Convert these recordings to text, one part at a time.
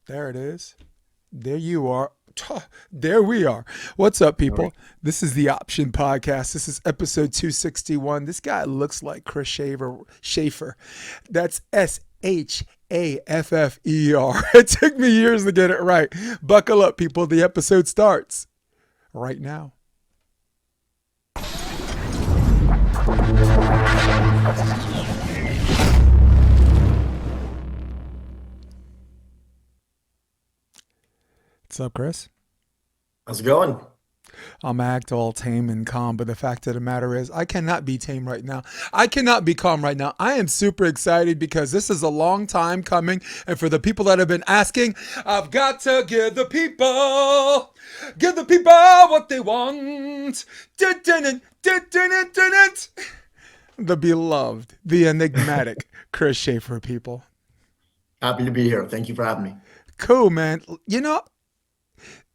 There it is. There you are. There we are. What's up, All right. people? This is the Option Podcast. This is episode 261. This guy looks like Chris Shaver. Schaefer. That's Shaffer. It took me years to get it right. Buckle up, people. The episode starts right now. What's up, Chris? How's it going? I'm act all tame and calm, but the fact of the matter is, I cannot be tame right now. I cannot be calm right now. I am super excited because this is a long time coming, and for the people that have been asking, I've got to give the people what they want. The beloved, the enigmatic Chris Schaefer, people. Happy to be here. Thank you for having me. Cool, man.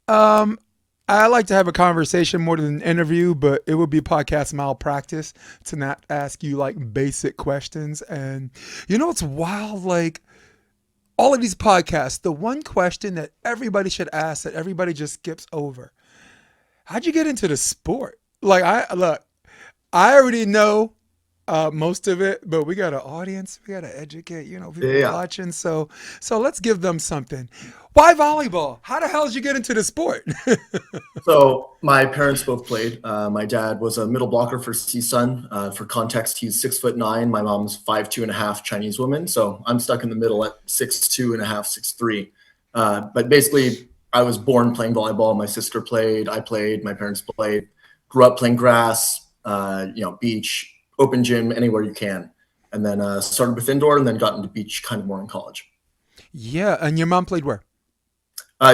Um, I like to have a conversation more than an interview, but it would be podcast malpractice to not ask you like basic questions. And it's wild? Like all of these podcasts, the one question that everybody should ask that everybody just skips over: how'd you get into the sport? Like I already know most of it, but we got an audience. We got to educate, Yeah, people yeah. watching. So let's give them something. Why volleyball? How the hell did you get into the sport? So my parents both played. My dad was a middle blocker for CSUN. For context, he's 6'9". My mom's 5'2.5" Chinese woman. So I'm stuck in the middle at 6'2.5", 6'3". But basically, I was born playing volleyball. My sister played. I played. My parents played. Grew up playing grass. Beach, open gym, anywhere you can. And then started with indoor, and then got into beach kind of more in college. Yeah, and your mom played where?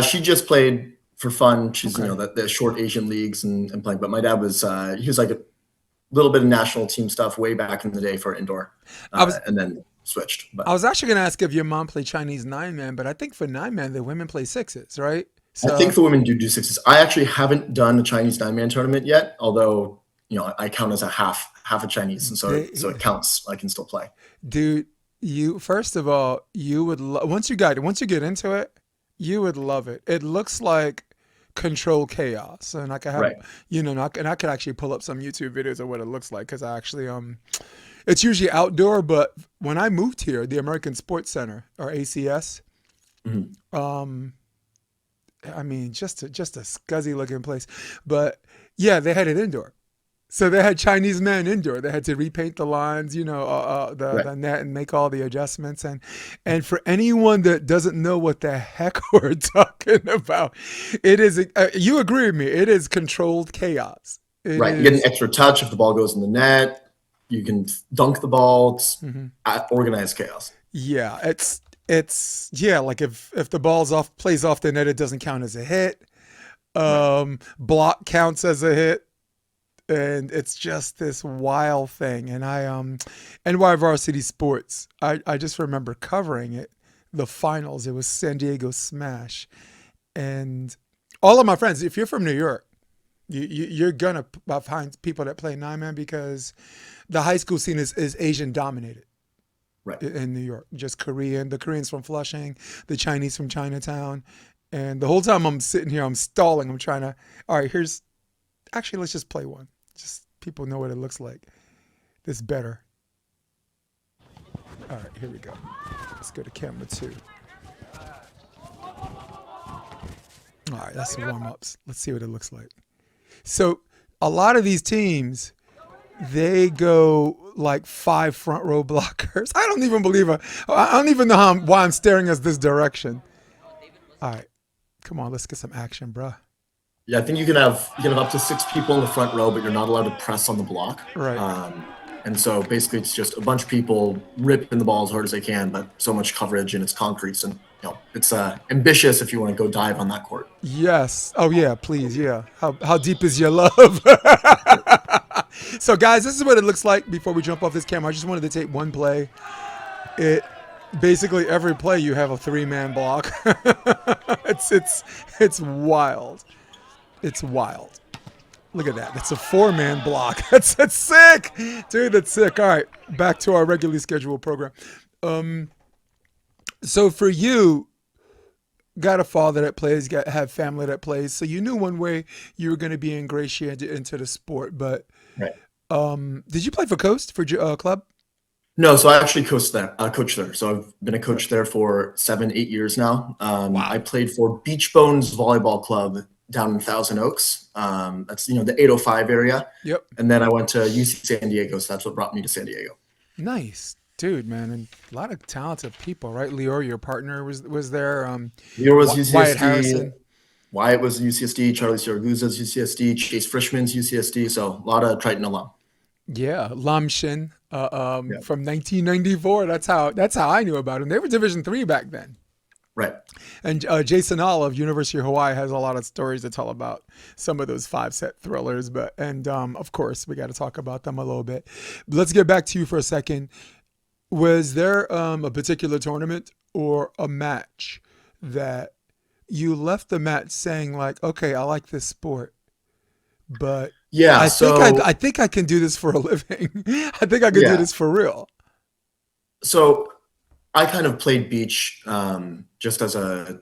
She just played for fun. She's Okay. the short Asian leagues and playing. But my dad was he was like a little bit of national team stuff way back in the day for indoor, I was and then switched. I But was actually gonna ask if your mom played Chinese nine man, but I think for nine man the women play sixes, right? I think So the women do sixes. I actually haven't done the Chinese 9-man tournament yet, although I count as a half a Chinese, and so they, it counts. I can still play. dude, you first of all, you would once you get into it, you would love it. It looks like control chaos, and I could have Right. and I could actually pull up some YouTube videos of what it looks like because I actually it's usually outdoor, but when I moved here, the American Sports Center or ACS, Mhm. um, I mean, just a scuzzy looking place, but yeah, they had it indoor. So they had Chinese men indoor. They had to repaint the lines, Right. the net and make all the adjustments. And for anyone that doesn't know what the heck we're talking about, it is. You agree with me? It is controlled chaos. It Right. You get an is. extra touch if the ball goes in the net. You can dunk the ball. It's Mhm. organized chaos. Yeah, it's yeah. Like if the ball's off, plays off the net, it doesn't count as a hit. Right. Block counts as a hit. And it's just this wild thing. And NY Varsity Sports, I just remember covering it, the finals. It was San Diego Smash, and all of my friends. If you're from New York, you're gonna find people that play nine man because the high school scene is Asian dominated Right. in New York. Just Korean, the Koreans from Flushing, the Chinese from Chinatown, and the whole time I'm sitting here, I'm stalling. I'm trying to. All right, here's actually let's just play one. Just people know what it looks like. This better. All right, here we go. Let's go to camera two. All right, that's the warm ups. Let's see what it looks like. So a lot of these teams, they go like five front row blockers. I don't even believe it. I don't even know why I'm staring us this direction. All right, come on, let's get some action, bruh. Yeah, I think you can have up to 6 people in the front row, but you're not allowed to press on the block. Right. And so basically, it's just a bunch of people ripping the ball as hard as they can, but so much coverage and it's concrete, and it's ambitious if you want to go dive on that court. Yes. Oh yeah, please. Yeah. How deep is your love? So guys, this is what it looks like before we jump off this camera. I just wanted to take one play. It basically every play you have a three-man block. It's wild. It's wild. Look at that. That's a four-man block. That's sick. Dude, that's sick. All right. Back to our regularly scheduled program. Um so for you, got a father that plays, have family that plays, so you knew one way you were going to be ingratiated into the sport. But Right. did you play for Coast for club? No, so I actually coach there. So I've been a coach there for 7, 8 years now. I Wow. played for Beach Bones Volleyball Club down in Thousand Oaks. That's the 805 area, Yep. and then I went to UC San Diego. So that's what brought me to San Diego. Nice, dude, man, and a lot of talented people, right? Lior, your partner, was there. Lior was Wyatt UCSD. Harrison. Wyatt was UCSD. Charlie Siragusa's UCSD. Chase Frischman's UCSD. So a lot of Triton alum. Yeah, Lam Shin, Yeah. from 1994. That's how I knew about him. They were Division three back then. Right. And Jason All of University of Hawaii has a lot of stories to tell about some of those five set thrillers. But of course we got to talk about them a little bit. But let's get back to you for a second. Was there a particular tournament or a match that you left the match saying like, okay, I like this sport, but Yeah. I think I can do this for a living. I think I could do Yeah. this for real. So I kind of played beach just as a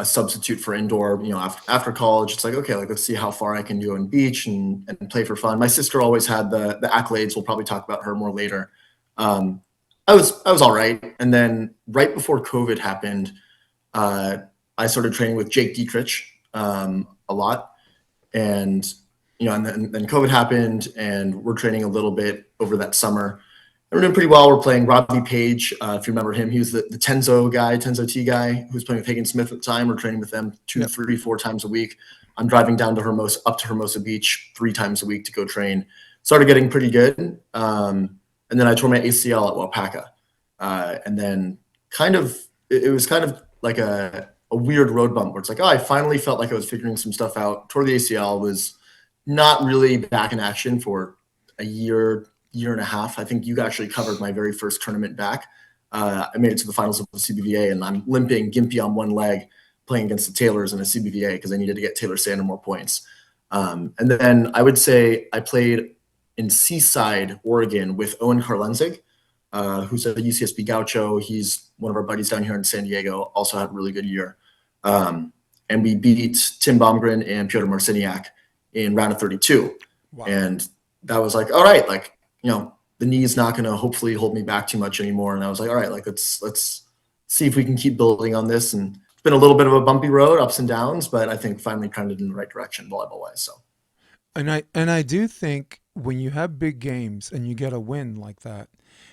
substitute for indoor. After college, it's like, okay, like let's see how far I can do on beach and play for fun. My sister always had the accolades. We'll probably talk about her more later. Um, I was all right, and then right before COVID happened, uh, I started training with Jake Dietrich a lot, and and then COVID happened, and we're training a little bit over that summer. We're doing pretty well. We're playing Robbie Page. If you remember him, he was the Tenzo guy, Tenzo T guy, who was playing with Hagen Smith at the time. We're training with them two, Yep. 3, 4 times a week. I'm driving down to Hermosa Beach 3 times a week to go train. Started getting pretty good. And then I tore my ACL at Wapaka. And then it was kind of like a weird road bump where it's like, oh, I finally felt like I was figuring some stuff out. Tore the ACL, was not really back in action for a year and a half. I think you actually covered my very first tournament back. I made it to the finals of the CBVA, and I'm limping, gimpy on one leg, playing against the Taylors in a CBVA because I needed to get Taylor Sander more points. And then I would say I played in Seaside, Oregon, with Owen Karlenzig, who's a UCSB Gaucho. He's one of our buddies down here in San Diego. Also had a really good year. And we beat Tim Baumgren and Piotr Marciniak in round of 32. Wow. And that was like, all right, like, the knee's not going to hopefully hold me back too much anymore. And I was like, all right, like let's see if we can keep building on this. And it's been a little bit of a bumpy road, ups and downs, but I think finally trended in the right direction volleyball wise. So And I do think when you have big games and you get a win like that,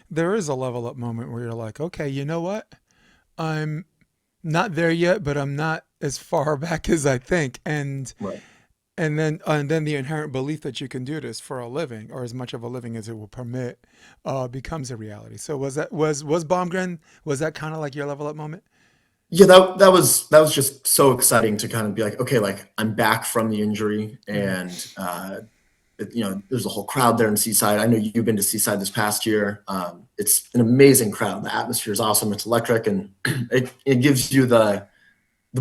there is a level up moment where you're like, okay, you know what? I'm not there yet, but I'm not as far back as I think. And right. and then the inherent belief that you can do this for a living, or as much of a living as it will permit, becomes a reality. So was Baumgren, was that kind of like your level up moment? Yeah, that was just so exciting to kind of be like, okay, like I'm back from the injury, Hmm. and there's a whole crowd there in Seaside. I know you've been to Seaside this past year. It's an amazing crowd. The atmosphere is awesome. It's electric, and it gives you the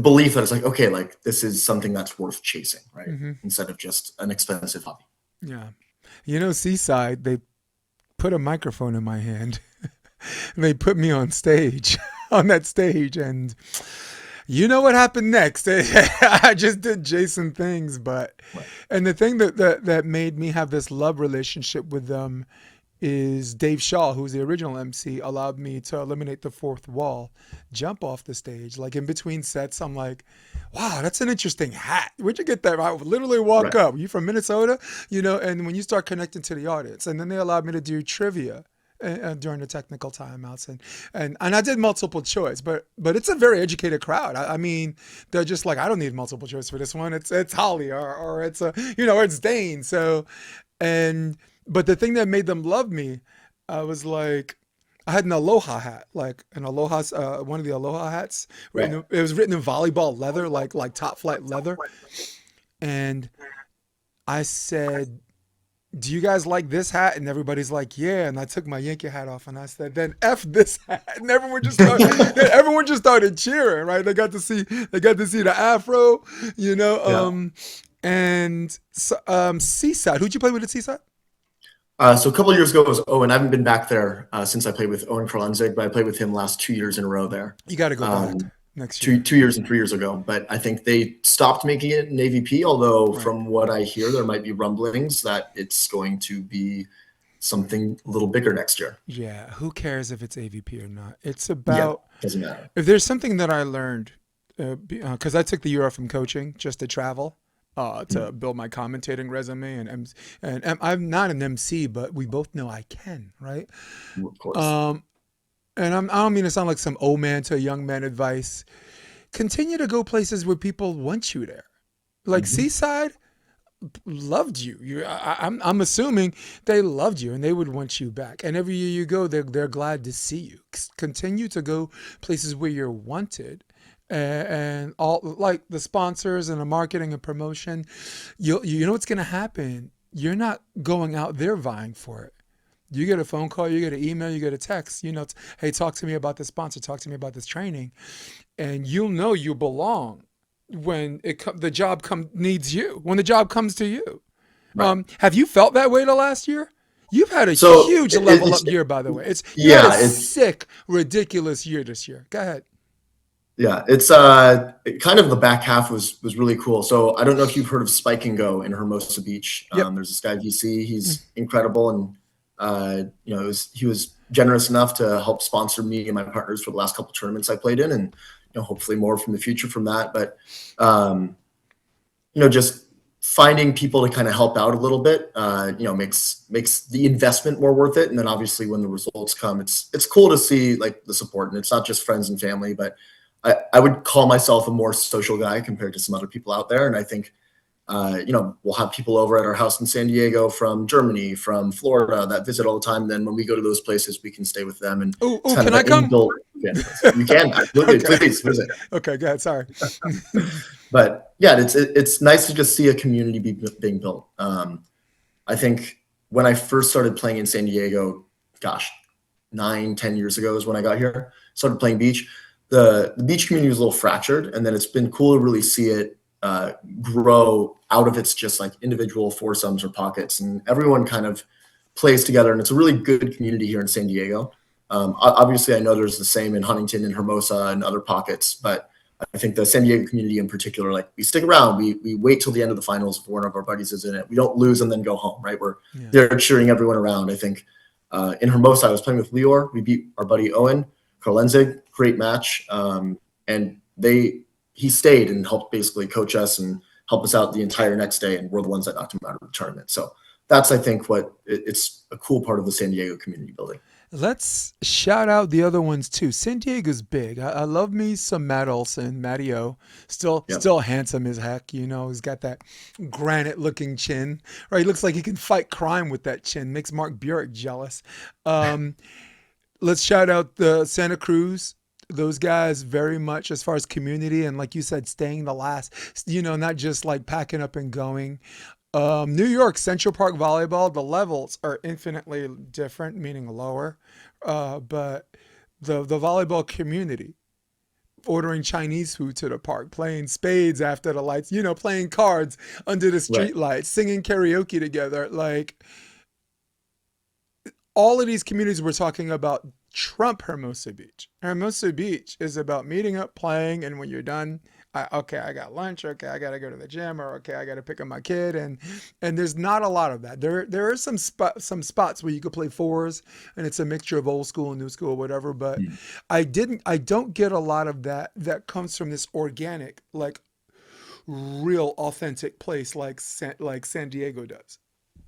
belief that it's like, okay, like this is something that's worth chasing, right? Hmm. Instead of just an expensive hobby. Yeah. Seaside, they put a microphone in my hand and they put me on stage, on that stage. And you know what happened next? I just did Jason things, but, Right. and the thing that made me have this love relationship with them is Dave Shaw, who's the original MC, allowed me to eliminate the fourth wall, jump off the stage. Like in between sets, I'm like, wow, that's an interesting hat. Where'd you get that? I would literally walk Right. up. You from Minnesota? And when you start connecting to the audience, and then they allowed me to do trivia during the technical timeouts, and I did multiple choice, but it's a very educated crowd. I mean, they're just like, I don't need multiple choice for this one. It's Holly or it's or it's Dane. So and but the thing that made them love me, I was like, I had an Aloha hat, like an Aloha, one of the Aloha hats. Right. It was written in volleyball leather, like top flight leather. And I said, "Do you guys like this hat?" And everybody's like, "Yeah." And I took my Yankee hat off and I said, "Then F this hat." And everyone just started cheering, right? They got to see the afro, you know. Yeah. And so, Seaside. Who'd you play with at Seaside? So a couple of years ago it was Owen. I haven't been back there since I played with Owen Karlenzig, but I played with him last 2 years in a row there. You got to go Um, back. next two year. 2 years and 3 years ago. But I think they stopped making it an AVP. Although Right. from what I hear, there might be rumblings that it's going to be something a little bigger next year. Yeah. Who cares if it's AVP or not? It's Yeah, about, doesn't matter. if there's something that I learned, because I took the year off from coaching just to travel, to Mm, build my commentating resume, and I'm not an MC, but we both know I can, right? of course. Um, and I don't mean to sound like some old man to a young man advice. Continue to go places where people want you there. Like Mhm. Seaside loved you. I'm assuming they loved you and they would want you back. And every year you go, they're glad to see you. Continue to go places where you're wanted, and all like the sponsors and the marketing and promotion. You know what's gonna happen. You're not going out there vying for it. You get a phone call, you get an email, you get a text. Hey, talk to me about this sponsor. Talk to me about this training, and you'll know you belong when the job needs you. When the job comes to you. Right. Have you felt that way the last year? You've had a So huge level up year, by the way. You had a yeah, it's sick, ridiculous year this year. Go ahead. yeah, it's kind of the back half was really cool. So I don't know if you've heard of Spike and Go in Hermosa Beach. Yep. There's this guy VC. Mm. He's incredible, and he was generous enough to help sponsor me and my partners for the last couple of tournaments I played in, and hopefully more from the future from that. But um, just finding people to kind of help out a little bit, makes the investment more worth it. And then obviously when the results come, it's cool to see like the support, and it's not just friends and family, but I would call myself a more social guy compared to some other people out there. And I think, we'll have people over at our house in San Diego from Germany, from Florida that visit all the time. Then when we go to those places, we can stay with them. And Oh, it's oh, kind can of I an come? inbuilt advantage. You can, absolutely, Okay. please visit. Okay, go ahead. Sorry. But yeah, it's nice to just see a community being built. I think when I first started playing in San Diego, gosh, 9, 10 years ago is when I got here. Started playing beach. The beach community was a little fractured, and then it's been cool to really see it grow out of its just like individual foursomes or pockets, and everyone kind of plays together, and it's a really good community here in San Diego. Obviously, I know there's the same in Huntington and Hermosa and other pockets, but I think the San Diego community in particular, like we stick around, we wait till the end of the finals if one of our buddies is in it. We don't lose and then go home, right? We're Yeah. there cheering everyone around. I think in Hermosa, I was playing with Lior. We beat our buddy Owen Karlenzig, great match, and he stayed and helped basically coach us and help us out the entire next day, and we're the ones that knocked him out of the tournament. So that's, I think, it's a cool part of the San Diego community building. Let's shout out the other ones too. San Diego's big. I love me some Matt Olson, Matty O. Still, Yeah. still handsome as heck. He's got that granite-looking chin. Right, he looks like he can fight crime with that chin. Makes Mark Burek jealous. Um, let's shout out the Santa Cruz. Those guys very much as far as community and like you said, staying the last. Not just like packing up and going. New York Central Park volleyball, the levels are infinitely different, meaning lower. But the volleyball community, ordering Chinese food to the park, playing spades after the lights, playing cards under the Right. street lights, singing karaoke together. Like all of these communities we're talking about trump Hermosa Beach. Hermosa Beach is about meeting up, playing, and when you're done, I got lunch. Okay, I gotta go to the gym, or okay, I gotta pick up my kid, and there's not a lot of that. There are some spots where you could play fours, and it's a mixture of old school and new school, whatever. But Mm. I don't get a lot of that comes from this organic, like real authentic place like San Diego does.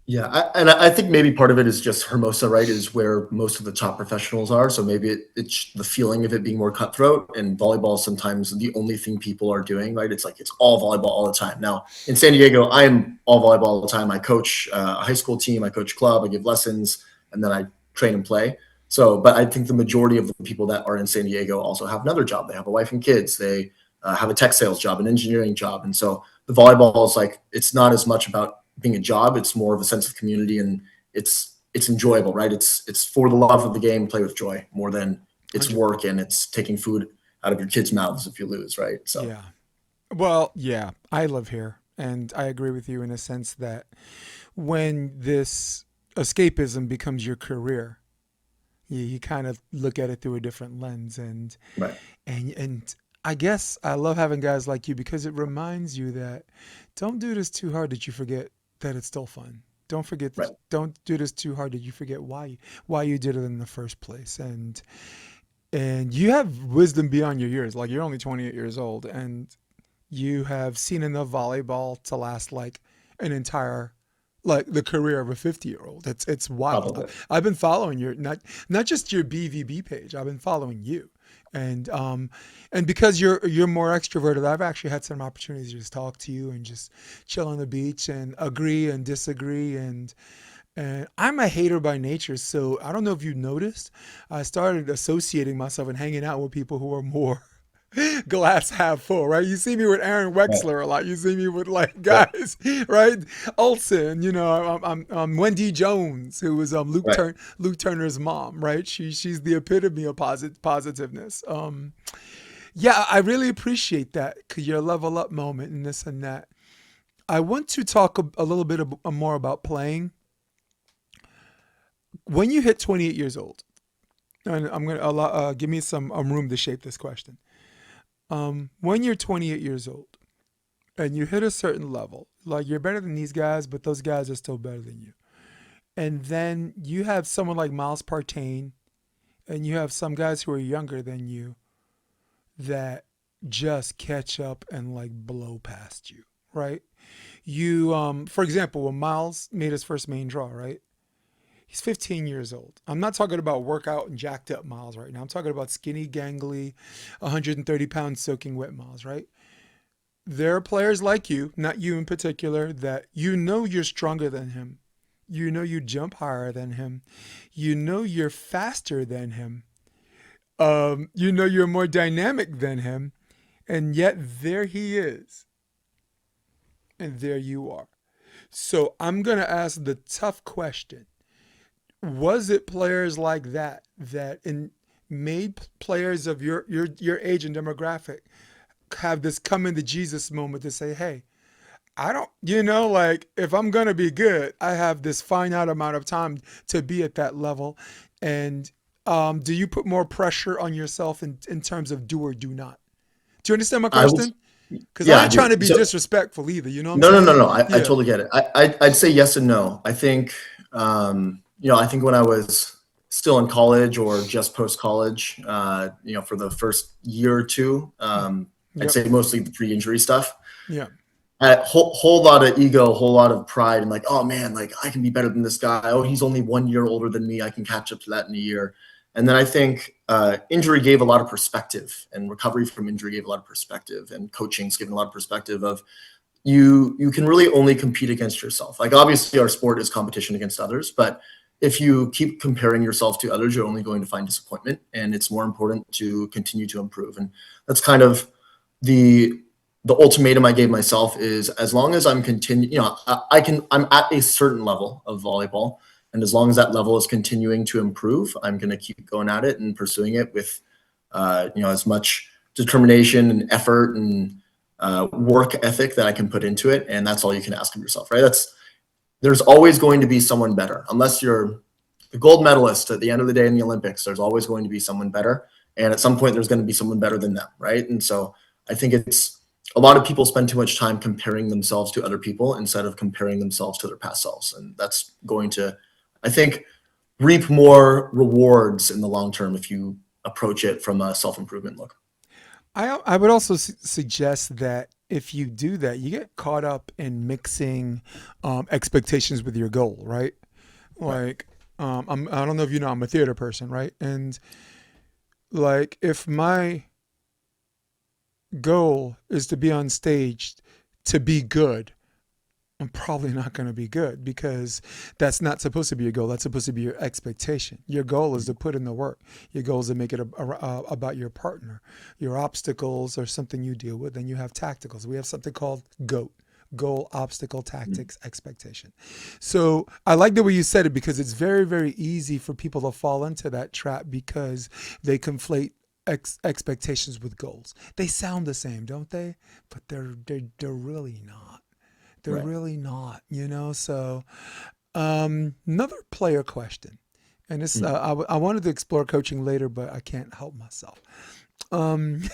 Yeah, I think maybe part of it is just Hermosa, right? Is where most of the top professionals are. So maybe it's the feeling of it being more cutthroat, and volleyball is sometimes the only thing people are doing, right? It's like it's all volleyball all the time. Now in San Diego, I am all volleyball all the time. I coach a high school team, I coach club, I give lessons, and then I train and play. So, but I think the majority of the people that are in San Diego also have another job. They have a wife and kids. They have a tech sales job, an engineering job, and so the volleyball is like it's not as much about being a job. It's more of a sense of community, and it's enjoyable, right? It's for the love of the game, play with joy more than it's 100. work and it's taking food out of your kids' mouths if you lose, right? So Yeah. Well, yeah, I live here, and I agree with you in a sense that when this escapism becomes your career, you kind of look at it through a different lens, and right. and I guess I love having guys like you because it reminds you that don't do this too hard that you forget that it's still fun. Don't forget, Right. don't do this too hard that you forget why you did it in the first place. And you have wisdom beyond your years. Like you're only 28 years old, and you have seen enough volleyball to last like an entire like the career of a 50-year-old. It's wild. Probably. I've been following your not just your BVB page. I've been following you, and because you're more extroverted, I've actually had some opportunities to just talk to you and just chill on the beach and agree and disagree and I'm a hater by nature, so I don't know if you noticed. I started associating myself and hanging out with people who are more glass half full, right? You see me with Aaron Right. Wexler a lot. You see me with like Right. guys, right? Olsen, I'm Wendy Jones, who was Right. Luke Turner's mom, right? She's the epitome of positiveness. Yeah, I really appreciate that because your level up moment and this and that. I want to talk a little bit more about playing when you hit 28 years old. And I'm gonna allow, give me some room to shape this question. When you're 28 years old and you hit a certain level, like you're better than these guys, but those guys are still better than you. And then you have someone like Miles Partain, and you have some guys who are younger than you that just catch up and like blow past you, right? For example, when Miles made his first main draw, right? He's 15 years old. I'm not talking about workout and jacked up Miles right now. I'm talking about skinny, gangly, 130 pounds soaking wet Miles, right? There are players like you, not you in particular, that you know you're stronger than him. You know you jump higher than him. You know you're faster than him. You know you're more dynamic than him. And yet there he is. And there you are. So I'm going to ask the tough question. Was it players like that made players of your age and demographic have this come into Jesus moment to say, hey, I don't, like if I'm going to be good, I have this finite amount of time to be at that level. And do you put more pressure on yourself in terms of do or do not? Do you understand my I was, question? Because yeah, I I ain't trying do. to be So disrespectful either. You know what I'm no, no, no, saying? no. I Yeah. totally get it. I'd say yes and no. I think, I think when I was still in college or just post college, for the first year or two, I'd Yep. say mostly the pre-injury stuff. Yeah. A whole lot of ego, whole lot of pride, and like, oh man, like I can be better than this guy. Oh, he's only 1 year older than me. I can catch up to that in a year. And then I think injury gave a lot of perspective, and recovery from injury gave a lot of perspective, and coaching's given a lot of perspective of you can really only compete against yourself. Like obviously our sport is competition against others, but if you keep comparing yourself to others, you're only going to find disappointment, and it's more important to continue to improve. And that's kind of the ultimatum I gave myself is as long as I'm continue, I'm at a certain level of volleyball, and as long as that level is continuing to improve, I'm going to keep going at it and pursuing it with, as much determination and effort and work ethic that I can put into it. And that's all you can ask of yourself, right? There's always going to be someone better, unless you're the gold medalist at the end of the day in the Olympics. There's always going to be someone better, and at some point, there's going to be someone better than them, right? And so I think it's a lot of people spend too much time comparing themselves to other people instead of comparing themselves to their past selves, and that's going to, I think, reap more rewards in the long term if you approach it from a self improvement look. I would also suggest that if you do that, you get caught up in mixing expectations with your goal, right? Right. Like, I don't know if you know, I'm a theater person, right? And like, if my goal is to be on stage to be good, I'm probably not going to be good because that's not supposed to be your goal. That's supposed to be your expectation. Your goal is to put in the work. Your goal is to make it about your partner. Your obstacles are something you deal with, and you have tacticals. We have something called GOAT. Goal, obstacle, tactics, expectation. So I like the way you said it because it's very, very easy for people to fall into that trap because they conflate expectations with goals. They sound the same, don't they? But they're really not. They're Right. really not. So, another player question, and this Mm. I wanted to explore coaching later, but I can't help myself. Um,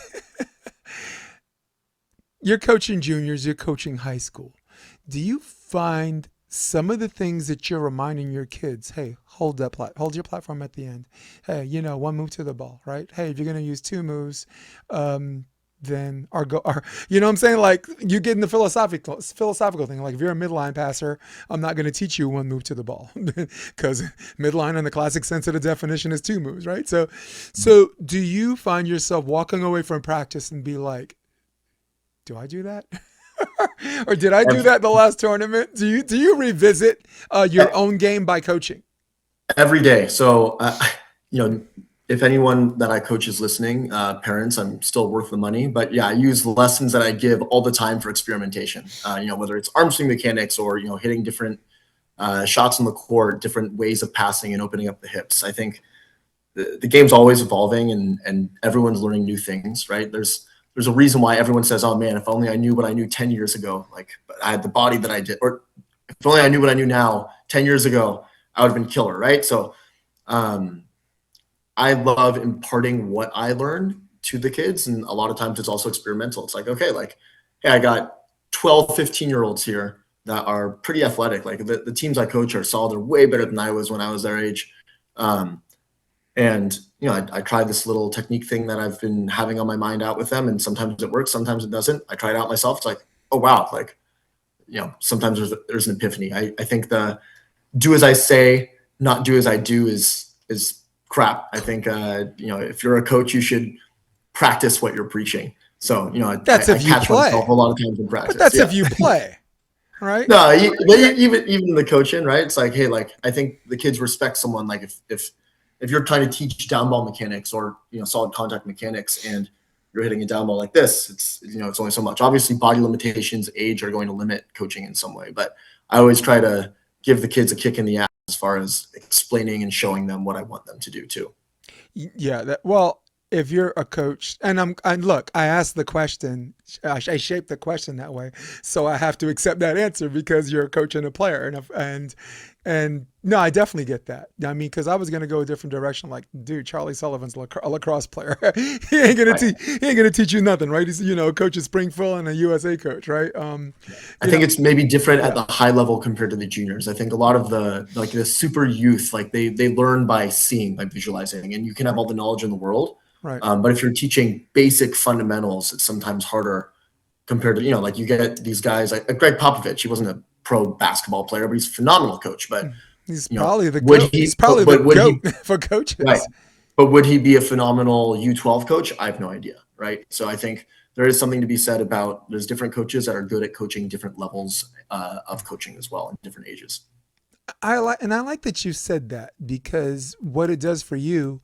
You're coaching juniors, you're coaching high school. Do you find some of the things that you're reminding your kids, hey, hold your platform at the end. Hey, one move to the ball, right? Hey, if you're gonna use two moves, um, then you know what I'm saying? Like you get in the philosophical thing. Like if you're a midline passer, I'm not gonna teach you one move to the ball because midline in the classic sense of the definition is two moves, right? So do you find yourself walking away from practice and be like, do I do that? Or did I do Ev- that the last tournament? Do you revisit your own game by coaching? every day. So, you know, if anyone that I coach is listening, parents, I'm still worth the money. But yeah, I use lessons that I give all the time for experimentation. Whether it's arm swing mechanics or hitting different shots on the court, different ways of passing and opening up the hips. I think the game's always evolving and everyone's learning new things, right? There's a reason why everyone says, "Oh man, if only I knew what I knew 10 years ago, like but I had the body that I did, or if only I knew what I knew now 10 years ago, I would have been killer," right? So um, I love imparting what I learned to the kids, and a lot of times it's also experimental. It's like, okay, like, hey, I got 12, 15-year-olds here that are pretty athletic. Like the teams I coach are solid. They're way better than I was when I was their age. Um, and I tried this little technique thing that I've been having on my mind out with them, and sometimes it works, sometimes it doesn't. I try it out myself. It's like, oh wow, like sometimes there's an epiphany. I think the do as I say, not do as I do is crap. I think if you're a coach, you should practice what you're preaching. So That's I if you catch myself a play. lot of times in But practice. that's Yeah. if you play, right? No, even the coaching, right? It's like, hey, like I think the kids respect someone. Like if you're trying to teach down ball mechanics or solid contact mechanics, and you're hitting a down ball like this, it's only so much. Obviously, body limitations, age are going to limit coaching in some way, but I always try to give the kids a kick in the ass as far as explaining and showing them what I want them to do too. Yeah. Well, if you're a coach, and look, I asked the question, I shaped the question that way, so I have to accept that answer because you're a coach and a player, and no, I definitely get that. I mean, because I was gonna go a different direction. Like, dude, Charlie Sullivan's a lacrosse player. Right. He ain't gonna teach you nothing, right? He's coach at Springfield and a USA coach, right? I You think know, it's maybe different at yeah, the high level compared to the juniors. I think a lot of the super youth, like they learn by seeing, by visualizing, and you can have all the knowledge in the world. right. But if you're teaching basic fundamentals, it's sometimes harder compared to like you get these guys like Greg Popovich. He wasn't a pro basketball player, but he's a phenomenal coach. But He's probably the would goat. He's he? probably the But would he? goat for Right. coaches. But would he be a phenomenal U12 coach? I have no idea. Right. So I think there is something to be said about there's different coaches that are good at coaching different levels of coaching as well in different ages. I like that you said that because what it does for you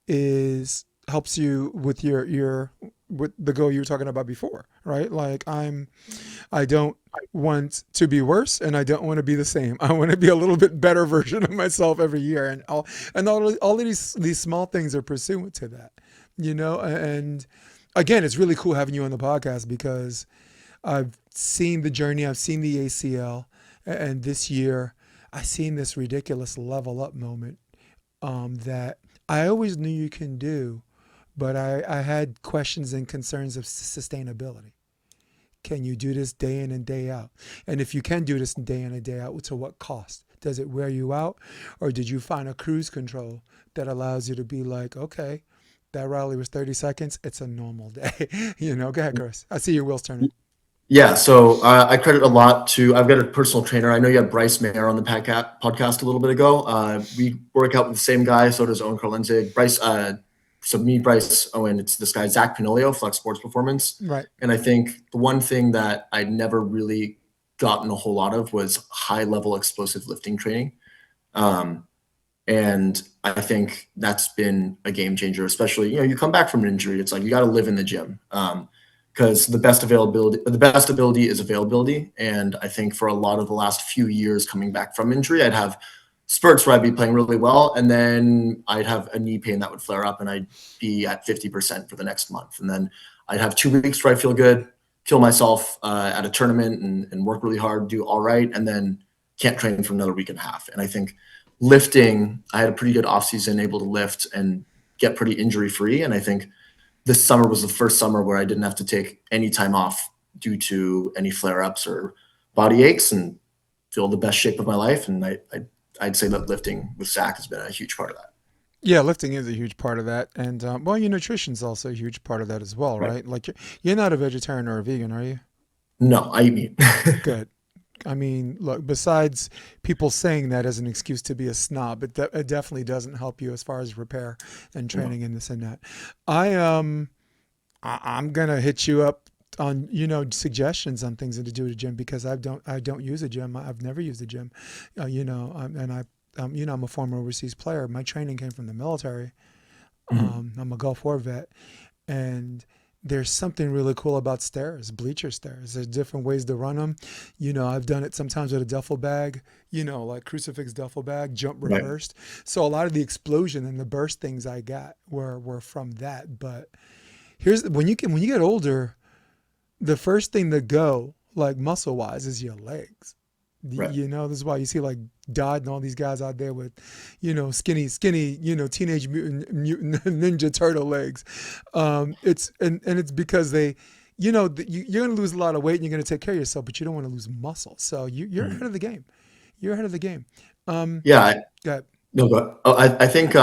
is helps you with your with the goal you were talking about before, right? Like I don't want to be worse and I don't want to be the same. I want to be a little bit better version of myself every year, and all of these small things are pursuant to that, and again, it's really cool having you on the podcast because I've seen the journey, I've seen the ACL, and this year I seen this ridiculous level up moment that I always knew you can do, but I had questions and concerns of sustainability. Can you do this day in and day out? And if you can do this day in and day out, to what cost? Does it wear you out? Or did you find a cruise control that allows you to be like, okay, that rally was 30 seconds. It's a normal day. Go ahead, Chris. I see your wheels turning. Yeah, so I credit a lot to I've got a personal trainer. I know you had Bryce Mayer on the podcast a little bit ago. We work out with the same guy. So does Owen Karlenzig. Bryce, so me, Bryce, Owen. It's this guy Zach Pinolio, Flex Sports Performance. Right. And I think the one thing that I'd never really gotten a whole lot of was high level explosive lifting training. Um, and I think that's been a game changer, especially, you come back from an injury. It's like you got to live in the gym. Because the best ability is availability. And I think for a lot of the last few years coming back from injury, I'd have spurts where I'd be playing really well. And then I'd have a knee pain that would flare up and I'd be at 50% for the next month. And then I'd have 2 weeks where I feel good, kill myself at a tournament and work really hard, do all right. And then can't train for another week and a half. And I think lifting, I had a pretty good off season, able to lift and get pretty injury free. And I think this summer was the first summer where I didn't have to take any time off due to any flare-ups or body aches, and feel the best shape of my life. And I'd say that lifting with Zach has been a huge part of that. Yeah, lifting is a huge part of that, and well, your nutrition's also a huge part of that as well, Right. right? Like you're not a vegetarian or a vegan, are you? No, I eat meat. Good. I mean, look, besides people saying that as an excuse to be a snob, it definitely doesn't help you as far as repair and No. training and this and that. I I'm gonna hit you up on suggestions on things to do at a gym because I don't use a gym. I've never used a gym, and I'm a former overseas player. My training came from the military. Mhm. I'm a Gulf War vet, and there's something really cool about stairs, bleacher stairs. There's different ways to run them. I've done it sometimes with a duffel bag, like crucifix duffel bag, jump Right. reversed. So a lot of the explosion and the burst things I got were from that. But here's when you get older, the first thing to go, like muscle wise, is your legs. Right. This is why you see like Dodd and all these guys out there with, skinny, teenage mutant ninja turtle legs. And it's because you're going to lose a lot of weight and you're going to take care of yourself, but you don't want to lose muscle. So you're ahead Mhm. of the game. You're ahead of the game. Um, Yeah. got No, but I think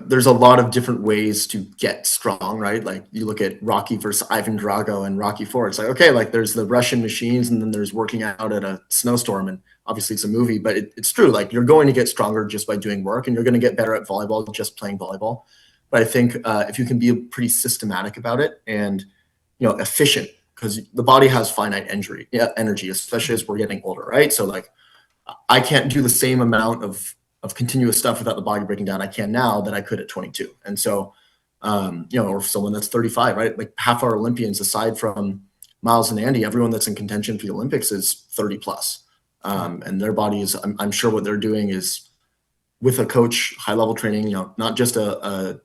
there's a lot of different ways to get strong, right? Like you look at Rocky versus Ivan Drago and Rocky Four. It's like okay, like there's the Russian machines, and then there's working out at a snowstorm, and obviously it's a movie, but it's true. Like you're going to get stronger just by doing work, and you're going to get better at volleyball just playing volleyball. But I think if you can be pretty systematic about it and efficient, because the body has finite energy, especially as we're getting older, right? So like I can't do the same amount of continuous stuff without the body breaking down I can now that I could at 22. And so, or someone that's 35, right? Like half our Olympians, aside from Miles and Andy, everyone that's in contention for the Olympics is 30 plus. right. And their bodies, I'm sure what they're doing is with a coach, high level training, not just a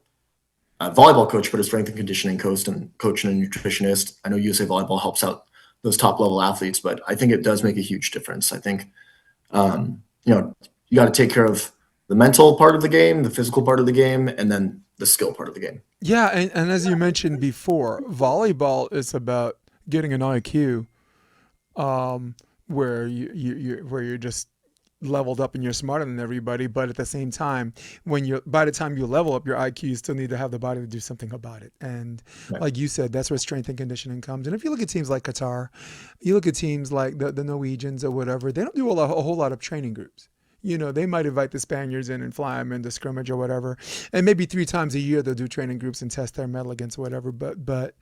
volleyball coach, but a strength and conditioning coach and a nutritionist. I know USA Volleyball helps out those top level athletes, but I think it does make a huge difference. I think you got to take care of the mental part of the game, the physical part of the game, and then the skill part of the game. Yeah, and as you mentioned before, volleyball is about getting an IQ, um, where where you're just leveled up and you're smarter than everybody, but at the same time, by the time you level up your IQ, you still need to have the body to do something about it. And Right. like you said, that's where strength and conditioning comes. And if you look at teams like Qatar, you look at teams like the Norwegians or whatever, they don't do a whole lot of training groups. They might invite the Spaniards in and fly them into scrimmage or whatever, and maybe 3 times a year they'll do training groups and test their metal against whatever. But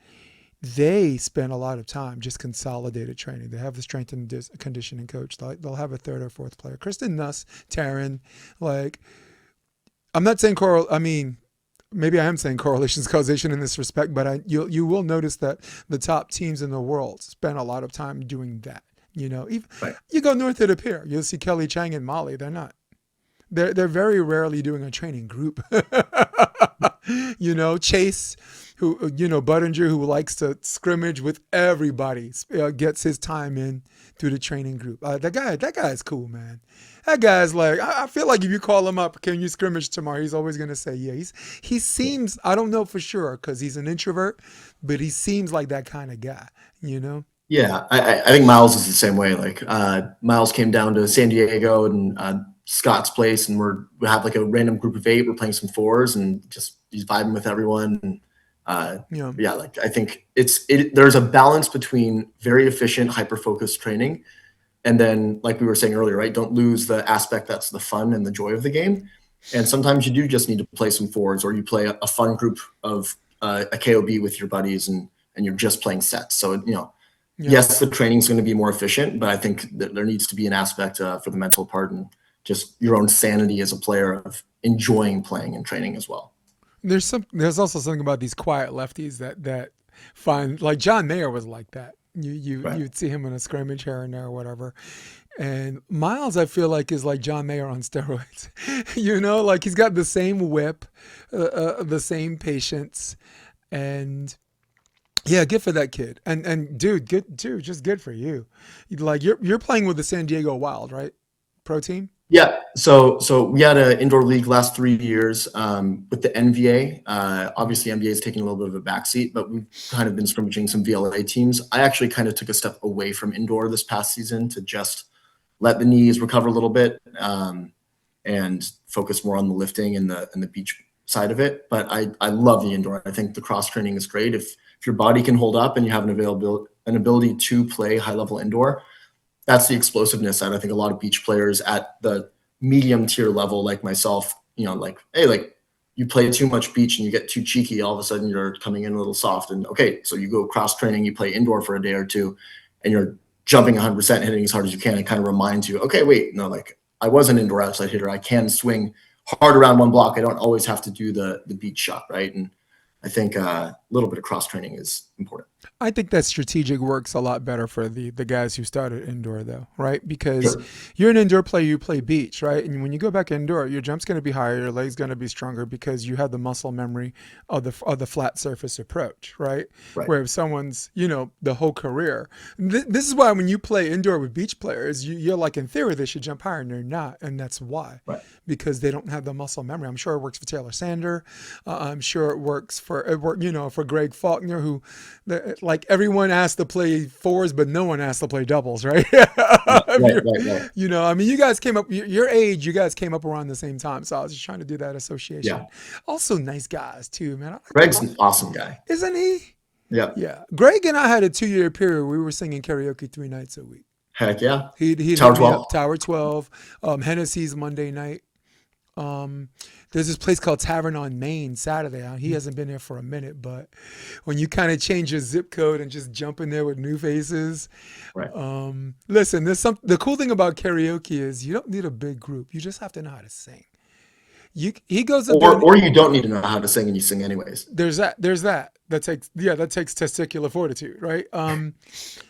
they spend a lot of time just consolidated training. They have the strength and conditioning coach. They'll have a third or fourth player. Kristen Nuss, Taryn, like I'm not saying I mean, maybe I am saying correlations causation in this respect, but you will notice that the top teams in the world spend a lot of time doing that. Even Right. you go north of the pier, you'll see Kelly Chang and Molly. They're not. They're very rarely doing a training group. Chase, who Buttinger, who likes to scrimmage with everybody, gets his time in through the training group. That guy's cool, man. That guy's like, I feel like if you call him up, can you scrimmage tomorrow? He's always gonna say yeah. He seems, I don't know for sure because he's an introvert, but he seems like that kind of guy. You know? Yeah, I think Miles is the same way. Like Miles came down to San Diego and Scott's place, and we have like a random group of 8. We're playing some fours and just he's vibing with everyone. And Yeah. yeah, like I think there's a balance between very efficient, hyper focused training, and then like we were saying earlier, right? Don't lose the aspect that's the fun and the joy of the game. And sometimes you do just need to play some fours, or you play a fun group of a KOB with your buddies, and you're just playing sets. So Yeah. yes, the training is going to be more efficient, but I think that there needs to be an aspect for the mental part and just your own sanity as a player of enjoying playing and training as well. There's also something about these quiet lefties that find like John Mayer was like that. Right. You'd see him in a scrimmage here and there or whatever. And Miles, I feel like is like John Mayer on steroids. Like he's got the same whip, the same patience, and yeah, good for that kid. And dude, just good for you. Like you're playing with the San Diego Wild, right? Pro team. Yeah, so we had an indoor league last 3 years with the NVA. Obviously, NBA is taking a little bit of a backseat, but we've kind of been scrimmaging some VLA teams. I actually kind of took a step away from indoor this past season to just let the knees recover a little bit and focus more on the lifting and the beach side of it. But I love the indoor. I think the cross training is great. If your body can hold up and you have an ability to play high level indoor, that's the explosiveness that I think a lot of beach players at the medium tier level, like myself, like, hey, like you play too much beach and you get too cheeky, all of a sudden you're coming in a little soft. And okay, so you go cross training, you play indoor for a day or two, and you're jumping 100%, hitting as hard as you can. It kind of reminds you, okay, wait, no, like I was an indoor outside hitter. I can swing hard around one block. I don't always have to do the beach shot, right? And I think a little bit of cross training is important. I think that strategic works a lot better for the guys who started indoor though, right? Because Sure. you're an indoor player, you play beach, right? And when you go back indoor, your jump's going to be higher, your legs going to be stronger because you have the muscle memory of the flat surface approach, right? Right. Where if someone's the whole career, this is why when you play indoor with beach players, you're like in theory they should jump higher and they're not, and that's why. Right. Because they don't have the muscle memory. I'm sure it works for Taylor Sander. I'm sure it works for for Greg Faulkner, who like everyone asked to play fours, but no one asked to play doubles, right? Right. I mean, you guys came up your age. You guys came up around the same time, so I was just trying to do that association. Yeah. Also, nice guys too, man. Greg's an awesome guy. Isn't he? Yeah. Yeah. Greg and I had a 2-year period. We were singing karaoke 3 nights a week. Heck yeah. He'd Tower hit me 12. up, Tower 12, Hennessy's Monday night. There's this place called Tavern on Main Saturday. He hasn't been there for a minute, but when you kind of change your zip code and just jump in there with new faces, Right. listen, the cool thing about karaoke is you don't need a big group. You just have to know how to sing. He goes up there, Or you don't need to know how to sing and you sing anyways. there's that that takes testicular fortitude, right?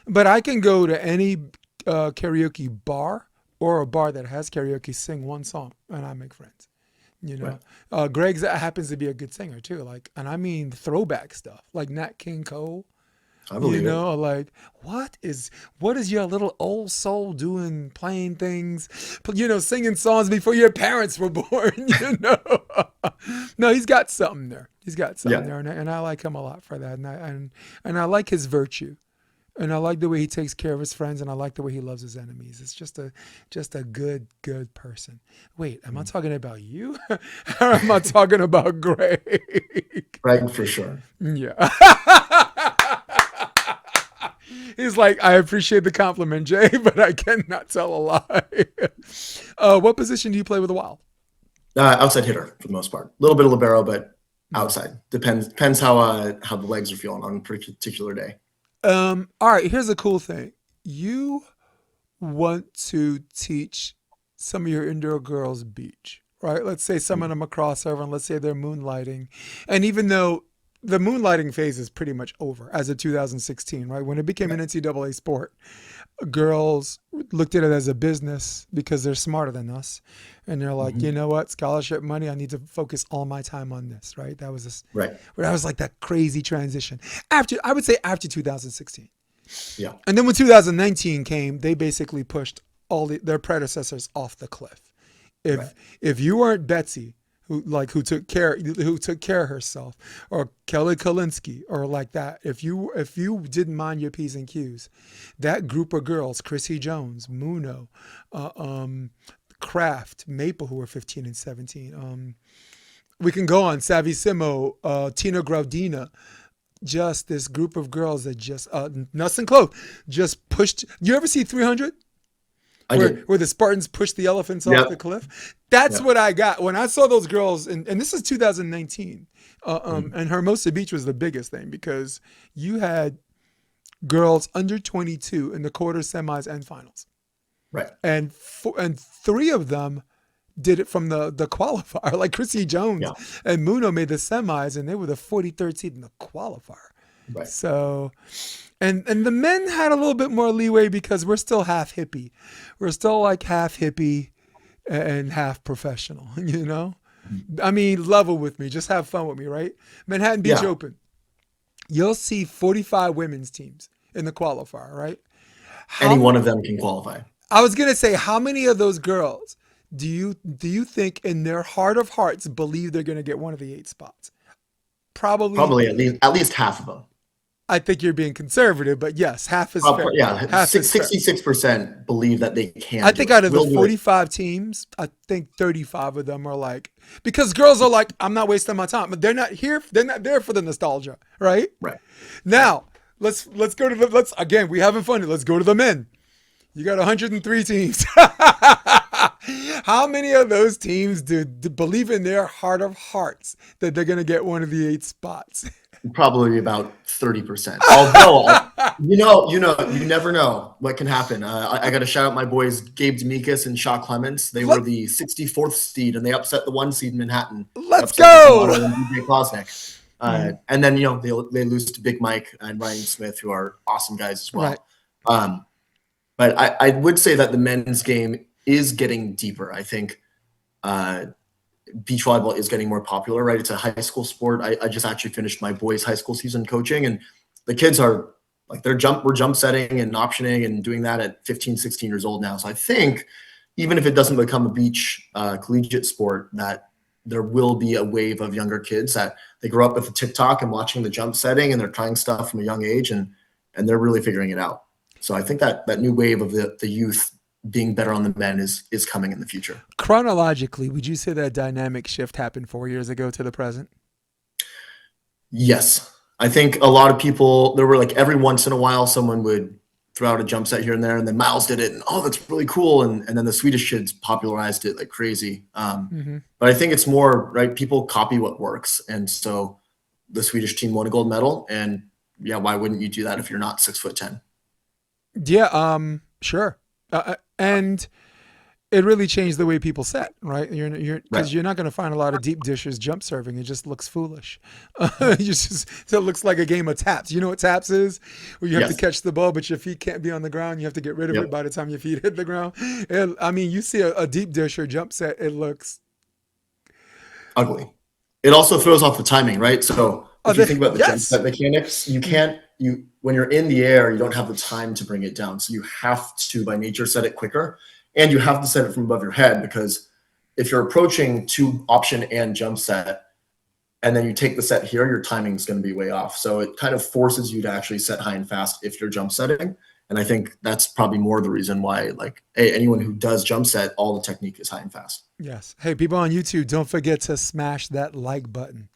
But I can go to any karaoke bar or a bar that has karaoke, sing one song, and I make friends. Greg happens to be a good singer too, like, and I mean throwback stuff like Nat King Cole. I believe it. Like what is your little old soul doing, playing things, singing songs before your parents were born. No, he's got something there. There, and I like him a lot for that, and I like his virtue. And I like the way he takes care of his friends, and I like the way he loves his enemies. It's just a good person. Wait, am I talking about you? Or am I talking about Greg? Greg for sure. Yeah. He's like, I appreciate the compliment, Jay, but I cannot tell a lie. What position do you play with the Wild? Outside hitter for the most part. A little bit of libero, but outside. Depends how the legs are feeling on a particular day. All right, here's a cool thing. You want to teach some of your indoor girls beach, right? Let's say some of them are crossover, and let's say they're moonlighting. And even though the moonlighting phase is pretty much over as of 2016, right? When it became an NCAA sport, girls looked at it as a business because they're smarter than us. And they're like, you know what? Scholarship money, I need to focus all my time on this, right? That was that was like that crazy transition. I would say after 2016. Yeah. And then when 2019 came, they basically pushed their predecessors off the cliff. If you weren't Betsy, who took care of herself, or Kelly Kalinsky, or like that, if you didn't mind your P's and Q's, that group of girls, Chrissy Jones, Muno, Kraft, Maple, who were 15 and 17. We can go on, Savissimo, Tina Graudina, just this group of girls that just, Nuss and Clove, just pushed. You ever see 300? Where the Spartans pushed the elephants off the cliff? That's what I got when I saw those girls, and this is 2019. And Hermosa Beach was the biggest thing because you had girls under 22 in the quarters, semis, and finals. Right. And 3 of them did it from the qualifier. Like Chrissy Jones and Muno made the semis, and they were the 43rd seed in the qualifier. Right. So, and the men had a little bit more leeway because we're still half hippie. We're still like half hippie and half professional, I mean, level with me. Just have fun with me, right? Manhattan Beach Open. You'll see 45 women's teams in the qualifier, right? Any one of them can qualify. I was going to say, how many of those girls do you think in their heart of hearts believe they're going to get one of the 8 spots? Probably. Probably at least half of them. I think you're being conservative, but yes, half is fair. Yeah, Half is fair. 66% believe that they can I do think it. out of the Will do it. 45 teams, I think 35 of them are like, because girls are like, I'm not wasting my time, but they're not here. They're not there for the nostalgia, right? Right. Now, let's go to again, we having fun. Let's go to the men. You got 103 teams. How many of those teams do believe in their heart of hearts that they're going to get one of the 8 spots? Probably about 30%. Although, you never know what can happen. I got to shout out my boys, Gabe Demekus and Shaw Clements. They were the 64th seed, and they upset the 1 seed in Manhattan. Let's Upset go! and DJ Klosnick. And then, they lose to Big Mike and Ryan Smith, who are awesome guys as well. Right. But I would say that the men's game is getting deeper. I think beach volleyball is getting more popular, right? It's a high school sport. I just actually finished my boys' high school season coaching, and the kids are like, we're jump setting and optioning and doing that at 15, 16 years old now. So I think even if it doesn't become a beach collegiate sport, that there will be a wave of younger kids that they grow up with the TikTok and watching the jump setting, and they're trying stuff from a young age, and they're really figuring it out. So I think that new wave of the youth being better on the men is coming in the future. Chronologically, would you say that dynamic shift happened 4 years ago to the present? Yes. I think a lot of people, there were like every once in a while, someone would throw out a jump set here and there, and then Miles did it, and that's really cool. And then the Swedish kids popularized it like crazy. But I think it's more, right, people copy what works. And so the Swedish team won a gold medal, and yeah, why wouldn't you do that if you're not 6'10"? Yeah, sure. And it really changed the way people set, right? Because you're not going to find a lot of deep dishes jump serving. It just looks foolish. It looks like a game of taps. You know what taps is? Where you have to catch the ball, but your feet can't be on the ground. You have to get rid of it by the time your feet hit the ground. You see a deep dish or jump set, it looks ugly. It also throws off the timing, right? So if you think about the jump set mechanics, when you're in the air, you don't have the time to bring it down. So you have to, by nature, set it quicker. And you have to set it from above your head, because if you're approaching to option and jump set, and then you take the set here, your timing is going to be way off. So it kind of forces you to actually set high and fast if you're jump setting. And I think that's probably more the reason why, anyone who does jump set, all the technique is high and fast. Yes. Hey, people on YouTube, don't forget to smash that like button.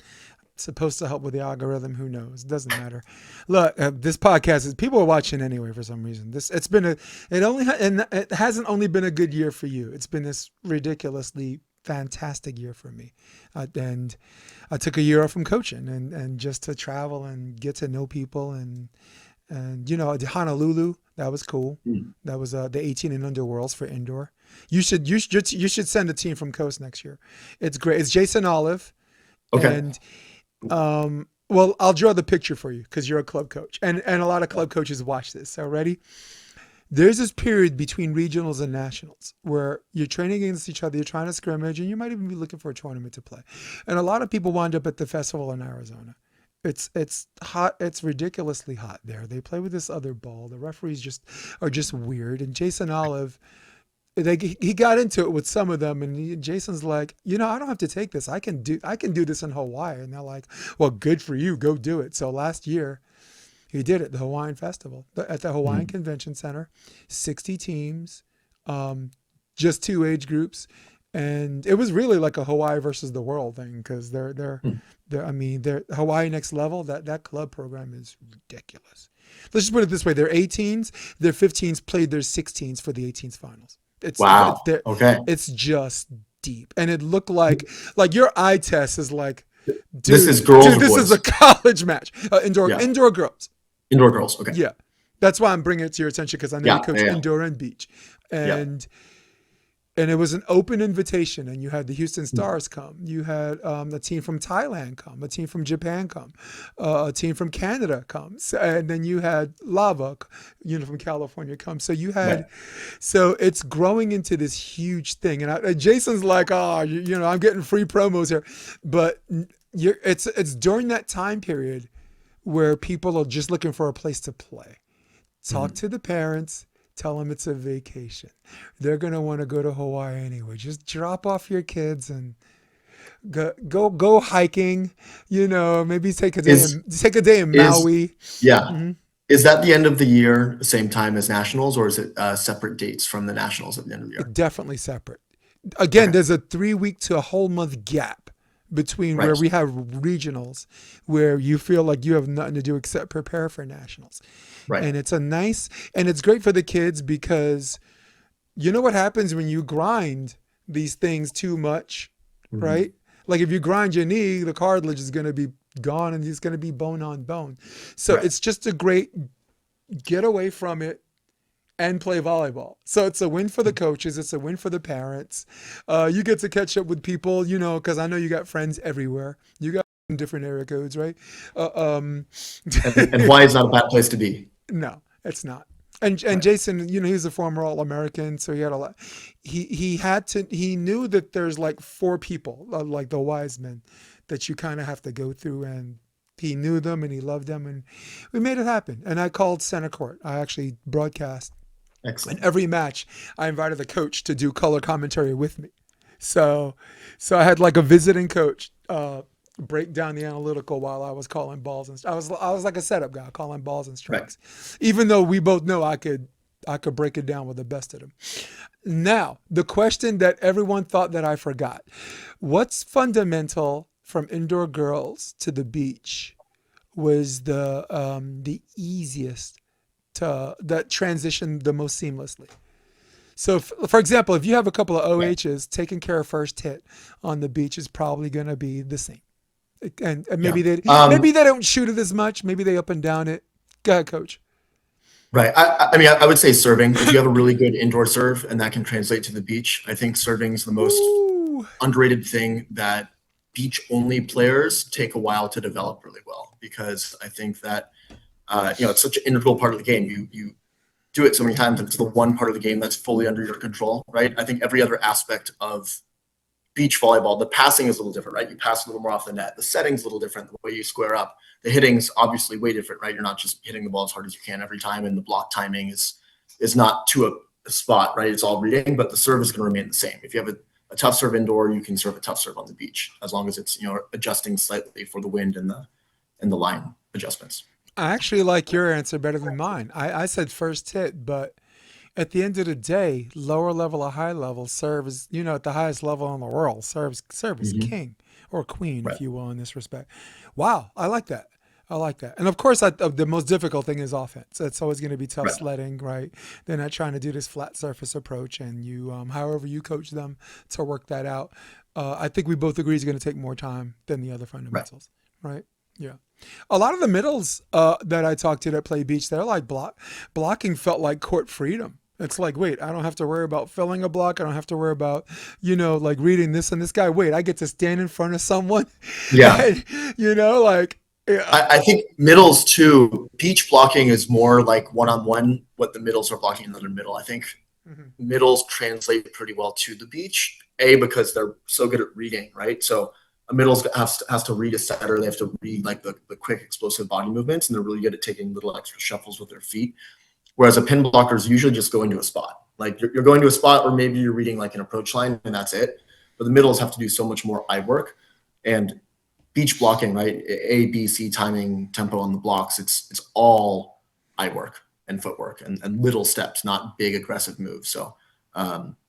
Supposed to help with the algorithm. Who knows? It doesn't matter. Look, this podcast is, people are watching anyway for some reason. It hasn't only been a good year for you. It's been this ridiculously fantastic year for me. And I took a year off from coaching and just to travel and get to know people and Honolulu, that was cool. That was the 18 and under worlds for indoor. You should send a team from Coast next year. It's great. It's Jason Olive. Okay. And well, I'll draw the picture for you because you're a club coach, and a lot of club coaches watch this. So ready? There's this period between regionals and nationals where you're training against each other, you're trying to scrimmage, and you might even be looking for a tournament to play. And a lot of people wind up at the festival in Arizona. It's hot. It's ridiculously hot there. They play with this other ball. The referees are just weird. And Jason Olive, he got into it with some of them, and Jason's like, I don't have to take this. I can do this in Hawaii. And they're like, well, good for you. Go do it. So last year he did it, the Hawaiian Festival at the Hawaiian Convention Center, 60 teams, just 2 age groups. And it was really like a Hawaii versus the world thing, because they're Hawaii Next Level. That club program is ridiculous. Let's just put it this way: their 18s, their 15s played their 16s for the 18s finals. It's just deep, and it looked like your eye test is like, dude, this is girls. Dude, this is a college match. Indoor girls. Indoor girls. Okay. Yeah, that's why I'm bringing it to your attention, because I know you coach indoor and beach, and it was an open invitation, and you had the Houston Stars come. You had a team from Thailand come, a team from Japan come, a team from Canada comes, and then you had Lava, from California come. So you had, so it's growing into this huge thing. And Jason's like, I'm getting free promos here, but it's during that time period where people are just looking for a place to play. Talk to the parents. Tell them it's a vacation. They're going to want to go to Hawaii anyway. Just drop off your kids and go hiking. Maybe Is take a day in is Maui. yeah. Hmm. Is that the end of the year, same time as nationals, or is it separate dates from the nationals at the end of the year? Definitely separate. Again, Okay. there's a 3 week to a whole month gap between where Right. we have regionals, where you feel like you have nothing to do except prepare for nationals. Right. And it's great for the kids because you know what happens when you grind these things too much, Hmm. right? Like if you grind your knee, the cartilage is going to be gone and it's going to be bone on bone. So Right. it's just a great get away from it and play volleyball. So it's a win for the coaches. It's a win for the parents. You get to catch up with people, because I know you got friends everywhere. You got different area codes, right? Uh, um, And Hawaii is not a bad place to be. no, it's not. And Right. Jason, he's a former All-American, so he had a lot. He knew that there's like four people, like the wise men, that you kind of have to go through, and he knew them and he loved them, and we made it happen. And I called center court. I actually broadcast. In Excellent. every match, I invited the coach to do color commentary with me. So, so I had like a visiting coach break down the analytical while I was calling balls and I was like a setup guy calling balls and Right. strikes, even though we both know I could break it down with the best of them. Now, the question that everyone thought that I forgot: what's fundamental from indoor girls to the beach was the easiest to that transitioned the most seamlessly. So, for example, if you have a couple of Right. OHs, taking care of first hit on the beach is probably going to be the same. And Yeah. maybe they don't shoot it as much. Maybe they up and down it. Go ahead, coach. Right. I mean, I would say serving. If you have a really good indoor serve and that can translate to the beach, I think serving is the most Ooh, underrated thing that beach only players take a while to develop really well, because I think that it's such an integral part of the game. You do it so many times, and it's the one part of the game that's fully under your control, right? I think every other aspect of beach volleyball, the passing is a little different, right? You pass a little more off the net. The setting's a little different. The way you square up, the hitting's obviously way different, right? You're not just hitting the ball as hard as you can every time, and the block timing is not to a spot, right? It's all reading, but the serve is going to remain the same. If you have a tough serve indoor, you can serve a tough serve on the beach, as long as it's adjusting slightly for the wind and the line adjustments. I actually like your answer better than mine. I said first hit, but at the end of the day, lower level or high level, serve is, at the highest level in the world. Serve is Mm-hmm. king or queen, Right. if you will, in this respect. Wow, I like that. I like that. And of course, the most difficult thing is offense. It's always going to be tough Right. sledding, right? They're not trying to do this flat surface approach, and however you coach them to work that out. I think we both agree it's going to take more time than the other Right. fundamentals, right? Yeah. A lot of the middles that I talked to that play beach, they're like blocking felt like court freedom. It's like, wait, I don't have to worry about filling a block. I don't have to worry about, like reading this and this guy. Wait, I get to stand in front of someone. Yeah. And, like, yeah. I think middles too. Beach blocking is more like one-on-one what the middles are blocking in the middle. I think Mhm. middles translate pretty well to the beach. A, because they're so good at reading, right? So a middles has to read a setter. They have to read like the quick explosive body movements, and they're really good at taking little extra shuffles with their feet. Whereas a pin blocker is usually just going to a spot. Like you're going to a spot, or maybe you're reading like an approach line, and that's it. But the middles have to do so much more eye work. And beach blocking, right? A, B, C timing, tempo on the blocks. It's all eye work and footwork and little steps, not big aggressive moves. So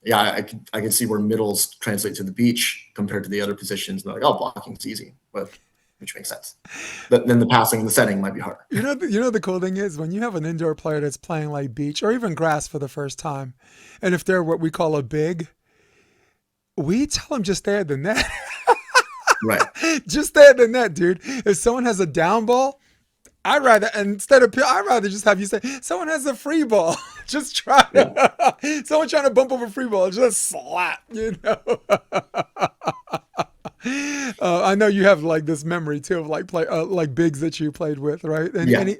yeah, I can see where middles translate to the beach compared to the other positions. They're like, oh, blocking's easy, which makes sense. But then the passing and the setting might be harder. The cool thing is when you have an indoor player that's playing like beach or even grass for the first time, and if they're what we call a big, we tell them just stay at the net. Right. Just stay at the net, dude. If someone has a down ball, I'd rather just have you say, someone has a free ball. Just try Yeah. to, someone trying to bump over free ball, just slap. I know you have like this memory too of like bigs that you played with, right? Yeah.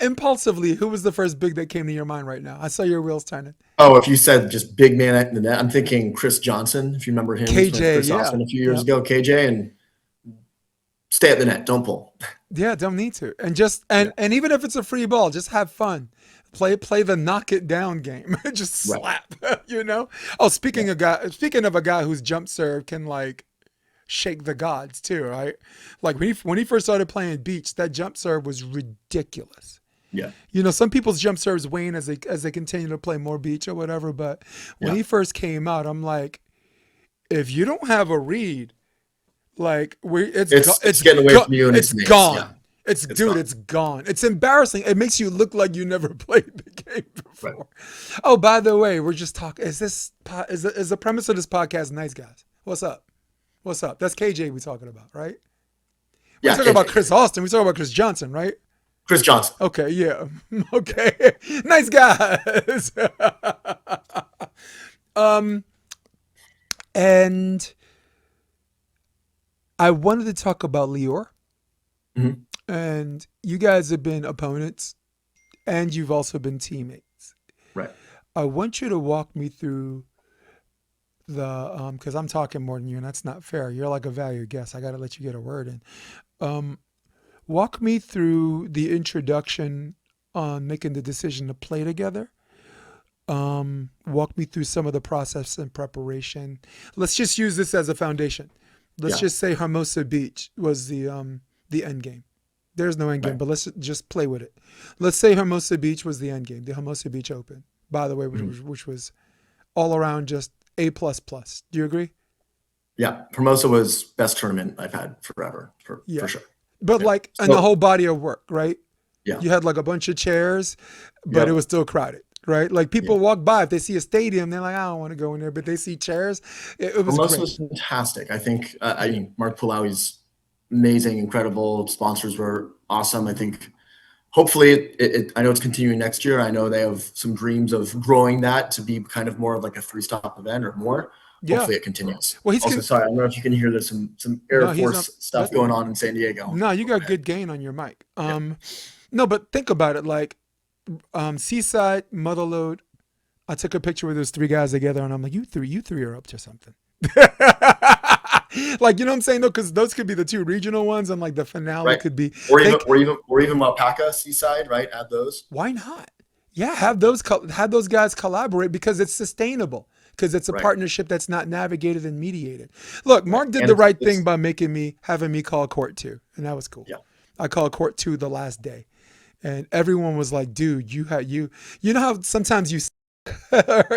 Impulsively, who was the first big that came to your mind right now? I saw your wheels turning. Oh, if you said just big man in the net, I'm thinking Chris Johnson. If you remember him, he was playing for KJ, Chris yeah. Austin a few years Yep. ago. KJ, and stay at the net, don't pull. Yeah, don't need to. And just Yeah, and even if it's a free ball, just have fun. Play the knock it down game. Just right. slap, you know? Oh, Yeah, speaking of a guy whose jump serve can like shake the gods too, right? Like when he first started playing beach, that jump serve was ridiculous. yeah, You know, some people's jump serves wane as they continue to play more beach or whatever, but when yeah. he first came out, I'm like, if you don't have a read, like It's getting away from you and it's its mates. Yeah, gone. It's it's dude, gone. it's gone. It's embarrassing. It makes you look like you never played the game Right. before. Oh, by the way, we're just talking. Is the premise of this podcast nice guys? What's up? What's up? That's KJ we talking about, right? We Yeah, talking about KJ. Chris Austin. We talking about Chris Johnson, right? Chris Johnson. Okay, yeah. Okay. Nice guys. um and I wanted to talk about Lior. Hmm. And you guys have been opponents and you've also been teammates. Right. I want you to walk me through the because I'm talking more than you and that's not fair. You're like a valued guest. I got to let you get a word in. Um, Walk me through the introduction on making the decision to play together. Walk me through some of the process and preparation. Let's just use this as a foundation. Let's Yeah. just say Hermosa Beach was the end game. There's no end game, Right. but let's just play with it. Let's say Hermosa Beach was the end game, the Hermosa Beach Open. By the way, Mhm. which was all around just A plus plus. Do you agree? Yeah. Hermosa was best tournament I've had forever, for Yeah. sure. But Yeah. like in the So whole body of work, right? yeah. You had like a bunch of chairs, but it Yep. was still crowded, right? Like Yeah. people walk by, if they see a stadium, they're like, I don't want to go in there, but they see chairs. It was Hermosa great. was fantastic. I think, I Yeah. mean, Mark Pulawi's amazing, incredible. Sponsors were awesome. I think hopefully I know it's continuing next year. I know they have some dreams of growing that to be kind of more of like a three-stop event or more. Yeah. Hopefully it continues. Well, Also, sorry, I don't know if you can hear there's some Air no, he's not, Force stuff that, going on in San Diego. no, you got Okay. good gain on your mic. Yeah. No, but think about it. Like, Seaside, Motherlode, I took a picture with those three guys together and I'm like, you three are up to something. Like, you know what I'm saying though? Cause those could be the two regional ones and like the finale Right. could be, Or they, even Wapaka Seaside, right? Add those. why not? Yeah, have those guys collaborate because it's sustainable. Because it's a Right. partnership that's not navigated and mediated. Look, Right. Mark did And the right it's thing by having me call court two, and that was cool. yeah. I called court two the last day, and everyone was like, "Dude, you know how sometimes you,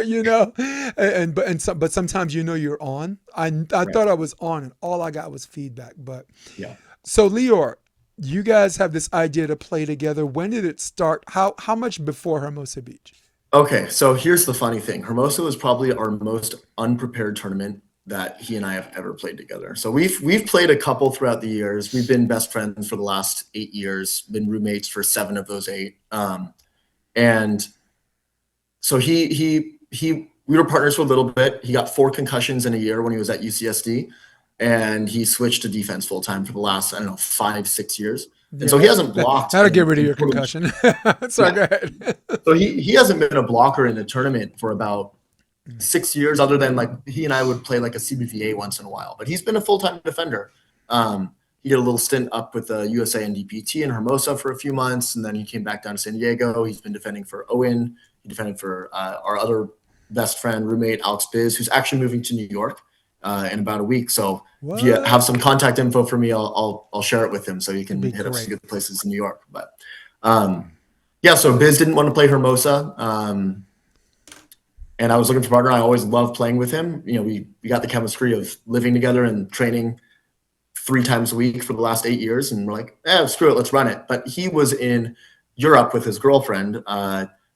you know, but sometimes you know you're on. I Right. thought I was on, and all I got was feedback. But Yeah. so Lior, you guys have this idea to play together. When did it start? How much before Hermosa Beach? Okay, so here's the funny thing. Hermosa was probably our most unprepared tournament that he and I have ever played together. So we've played a couple throughout the years. We've been best friends for the last 8 years, been roommates for 7 of those 8. And so we were partners for a little bit. He got 4 concussions in a year when he was at UCSD, and he switched to defense full time for the last, I don't know, 5-6 years. And Yeah, so he hasn't blocked that'll get in, rid of in your tournaments. concussion. Sorry, Yeah. go ahead. So he hasn't been a blocker in the tournament for about 6 years, other than like he and I would play like a CBVA once in a while. But he's been a full-time defender. He did a little stint up with the USA and DPT in Hermosa for a few months, and then he came back down to San Diego. He's been defending for Owen. He defended for our other best friend, roommate, Alex Biz, who's actually moving to New York in about a week. So if you What? have some contact info for me, I'll share it with him so you can Be hit up some great. good places in New York. But yeah, so Biz didn't want to play Hermosa. And I was looking for a partner. I always loved playing with him. You know, we got the chemistry of living together and training 3 times a week for the last 8 years. And we're like, screw it, let's run it. But he was in Europe with his girlfriend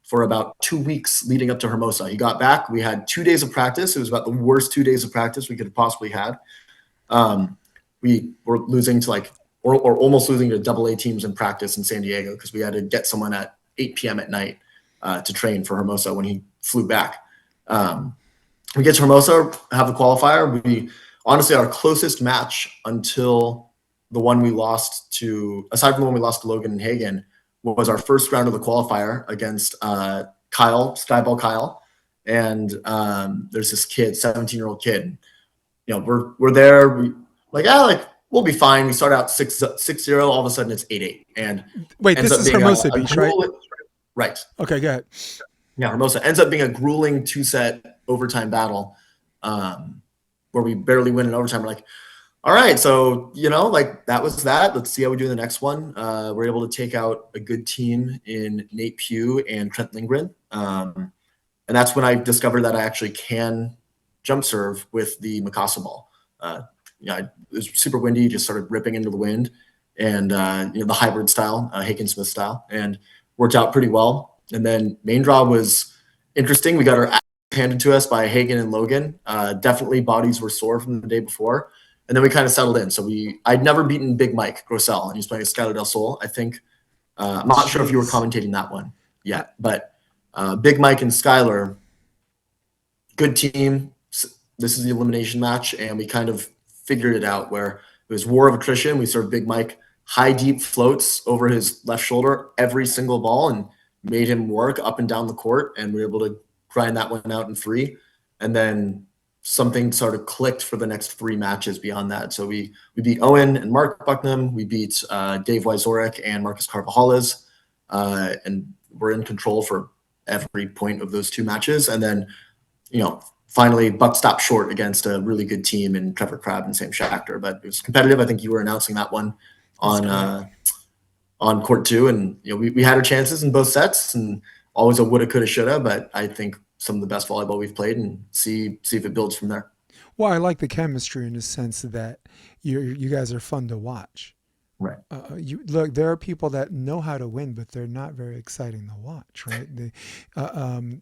for about 2 weeks leading up to Hermosa. He got back. We had 2 days of practice. It was about the worst 2 days of practice we could have possibly had. We were losing to or almost losing to AA teams in practice in San Diego because we had to get someone at 8 p.m. at night to train for Hermosa when he flew back. We get to Hermosa, have a qualifier. We honestly, our closest match until the one we lost to, aside from the one we lost to Logan and Hagen, was our first round of the qualifier against Kyle, Skyball Kyle. And there's this kid, 17-year-old kid. You know, we're there. We we'll be fine. We start out 6-0. All of a sudden it's 8-8, and Wait, ends this up is being Hermosa a Beach, right? right. Okay, go ahead. Yeah, Hermosa ends up being a grueling 2-set overtime battle, where we barely win in overtime. We're like, all right, so like that was that. Let's see how we do in the next one. We're able to take out a good team in Nate Pugh and Trent Lindgren, and that's when I discovered that I actually can jump serve with the Mikasa ball. It was super windy, just started ripping into the wind, and the hybrid style, Haken Smith style, and worked out pretty well. And then main draw was interesting. We got our ass handed to us by Hagen and Logan. Definitely bodies were sore from the day before. And then we kind of settled in. So I'd never beaten Big Mike Grossell, and he was playing with Skylar Del Sol. I think, I'm not sure if you were commentating that one yet, but Big Mike and Skylar, good team. This is the elimination match, and we kind of figured it out where it was war of attrition. We served Big Mike high, deep floats over his left shoulder every single ball and made him work up and down the court, and we were able to grind that one out in 3. And then something sort of clicked for the next 3 matches beyond that. So we beat Owen and Mark Bucknam. We beat Dave Wyzorek and Marcus Carvajales, and we're in control for every point of those 2 matches. And then, finally Buck stopped short against a really good team in Trevor Crabb and Sam Schachter. But it was competitive. I think you were announcing that one on court 2, and we had our chances in both sets, and always a woulda, coulda, shoulda. But I think some of the best volleyball we've played, and see if it builds from there. Well, I like the chemistry in the sense that you guys are fun to watch. Right. Look, there are people that know how to win, but they're not very exciting to watch, right?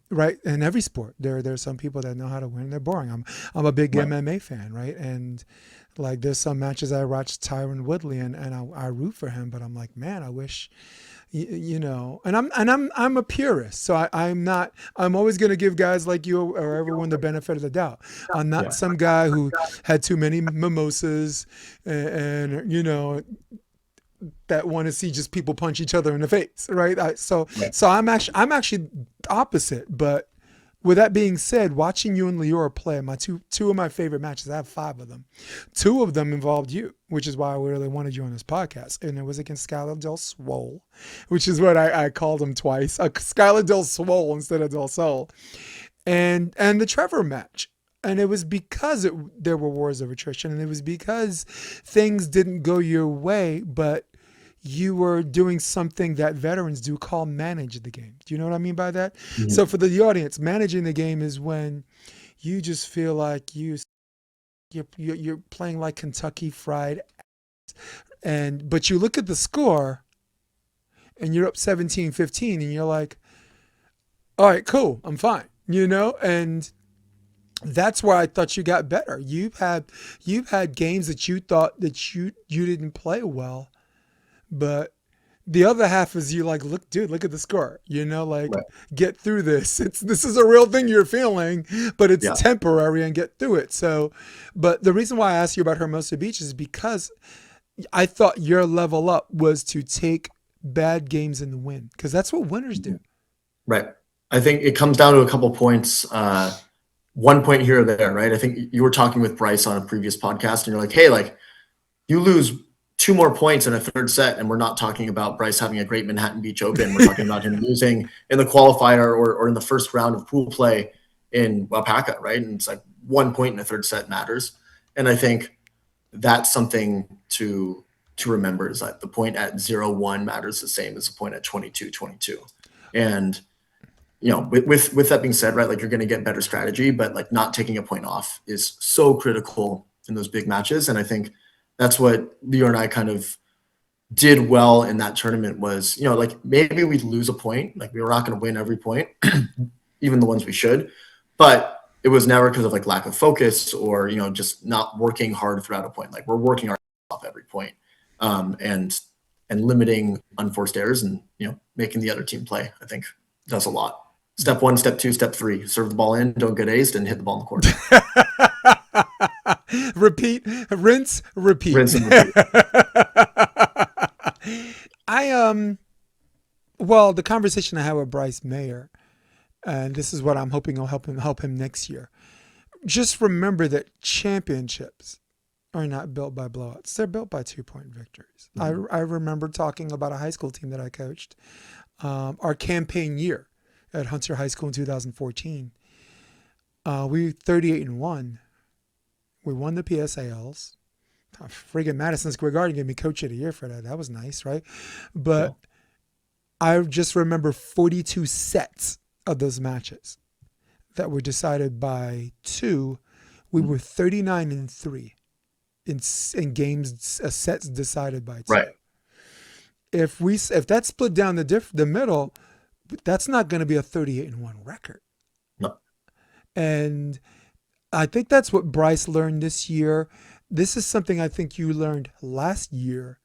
Right. In every sport, there's some people that know how to win. They're boring. I'm a big MMA fan, right? And like, there's some matches I watch Tyron Woodley, and I root for him, but I'm like, man, I wish, and I'm a purist, so I'm always going to give guys like you or everyone the benefit of the doubt. I'm not some guy who had too many mimosas and that want to see just people punch each other in the face, right? So I'm actually opposite. But with that being said, watching you and Lior play, my two of my favorite matches, I have 5 of them. 2 of them involved you, which is why I really wanted you on this podcast. And it was against Skylar Del Swole, which is what I called him twice. Skylar Del Swole instead of Del Sol. And the Trevor match. And it was because there were wars of attrition, and it was because things didn't go your way, but you were doing something that veterans do called manage the game. Do you know what I mean by that? Mm-hmm. So for the audience, managing the game is when you just feel like you're playing like Kentucky Fried, but you look at the score and you're up 17-15, and you're like, all right, cool, I'm fine, and that's where I thought you got better. You've had games that you thought that you didn't play well, but the other half is you like, look at the score, right. Get through this. This is a real thing you're feeling, but it's temporary, and get through it. So, but the reason why I asked you about Hermosa Beach is because I thought your level up was to take bad games and win, because that's what winners do. Right. I think it comes down to a couple points. 1 point here or there, right? I think you were talking with Bryce on a previous podcast, and you're like, hey, you lose 2 more points in a 3rd set, and we're not talking about Bryce having a great Manhattan Beach Open. We're talking about him losing in the qualifier or in the first round of pool play in Wapaka, right? And it's like 1 point in a 3rd set matters. And I think that's something to remember, is that the point at 0-1 matters the same as the point at 22-22. And with that being said, right, you're going to get better strategy, but not taking a point off is so critical in those big matches. And I think that's what Lior and I kind of did well in that tournament was, maybe we'd lose a point, we were not going to win every point, even the ones we should, but it was never because of lack of focus or, just not working hard throughout a point. We're working our off every point, and limiting unforced errors and, making the other team play, I think does a lot. Step 1, step 2, step 3, serve the ball in, don't get aced, and hit the ball in the court. Repeat, rinse, repeat. Rinse and repeat. Well, the conversation I had with Bryce Mayer, and this is what I'm hoping will help him next year. Just remember that championships are not built by blowouts. They're built by 2-point victories. I remember talking about a high school team that I coached, our campaign year at Hunter High School in 2014. We 38-1. We won the PSALs. Friggin' Madison Square Garden gave me Coach of the Year for that. That was nice, right? But I just remember 42 sets of those matches that were decided by 2. We were 39-3 in games, sets decided by 2. Right. If that's split down the middle, that's not going to be a 38-1 record. No. And I think that's what Bryce learned this year. This is something I think you learned last year,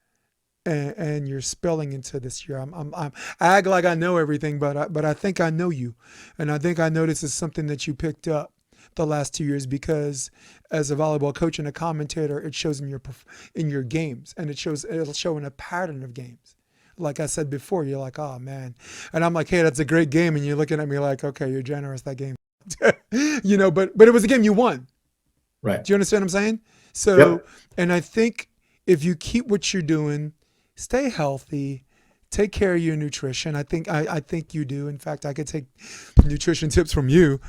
and you're spilling into this year. I act like I know everything, but I think I know you, and I think I know this is something that you picked up the last 2 years, because as a volleyball coach and a commentator, it shows in your games, and it'll show in a pattern of games. Like I said before, you're like, oh man, and I'm like, hey, that's a great game, and you're looking at me like, okay, you're generous that game, but it was a game you won. Right. Do you understand what I'm saying? So, and I think if you keep what you're doing, stay healthy, take care of your nutrition. I think you do. In fact, I could take nutrition tips from you.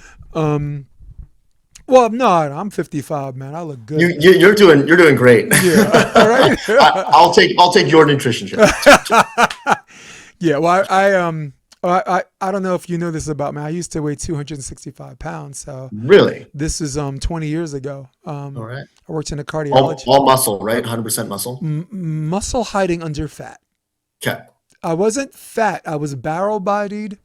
Well, no, I'm 55, man. I look good. You're doing great. Yeah. All right. I'll take your nutrition tip. Yeah. Well, I don't know if you know this about me. I used to weigh 265 pounds. So really, this is 20 years ago. All right. I worked in a cardiology. All muscle, right? 100% muscle. Muscle hiding under fat. Okay. I wasn't fat. I was barrel bodied.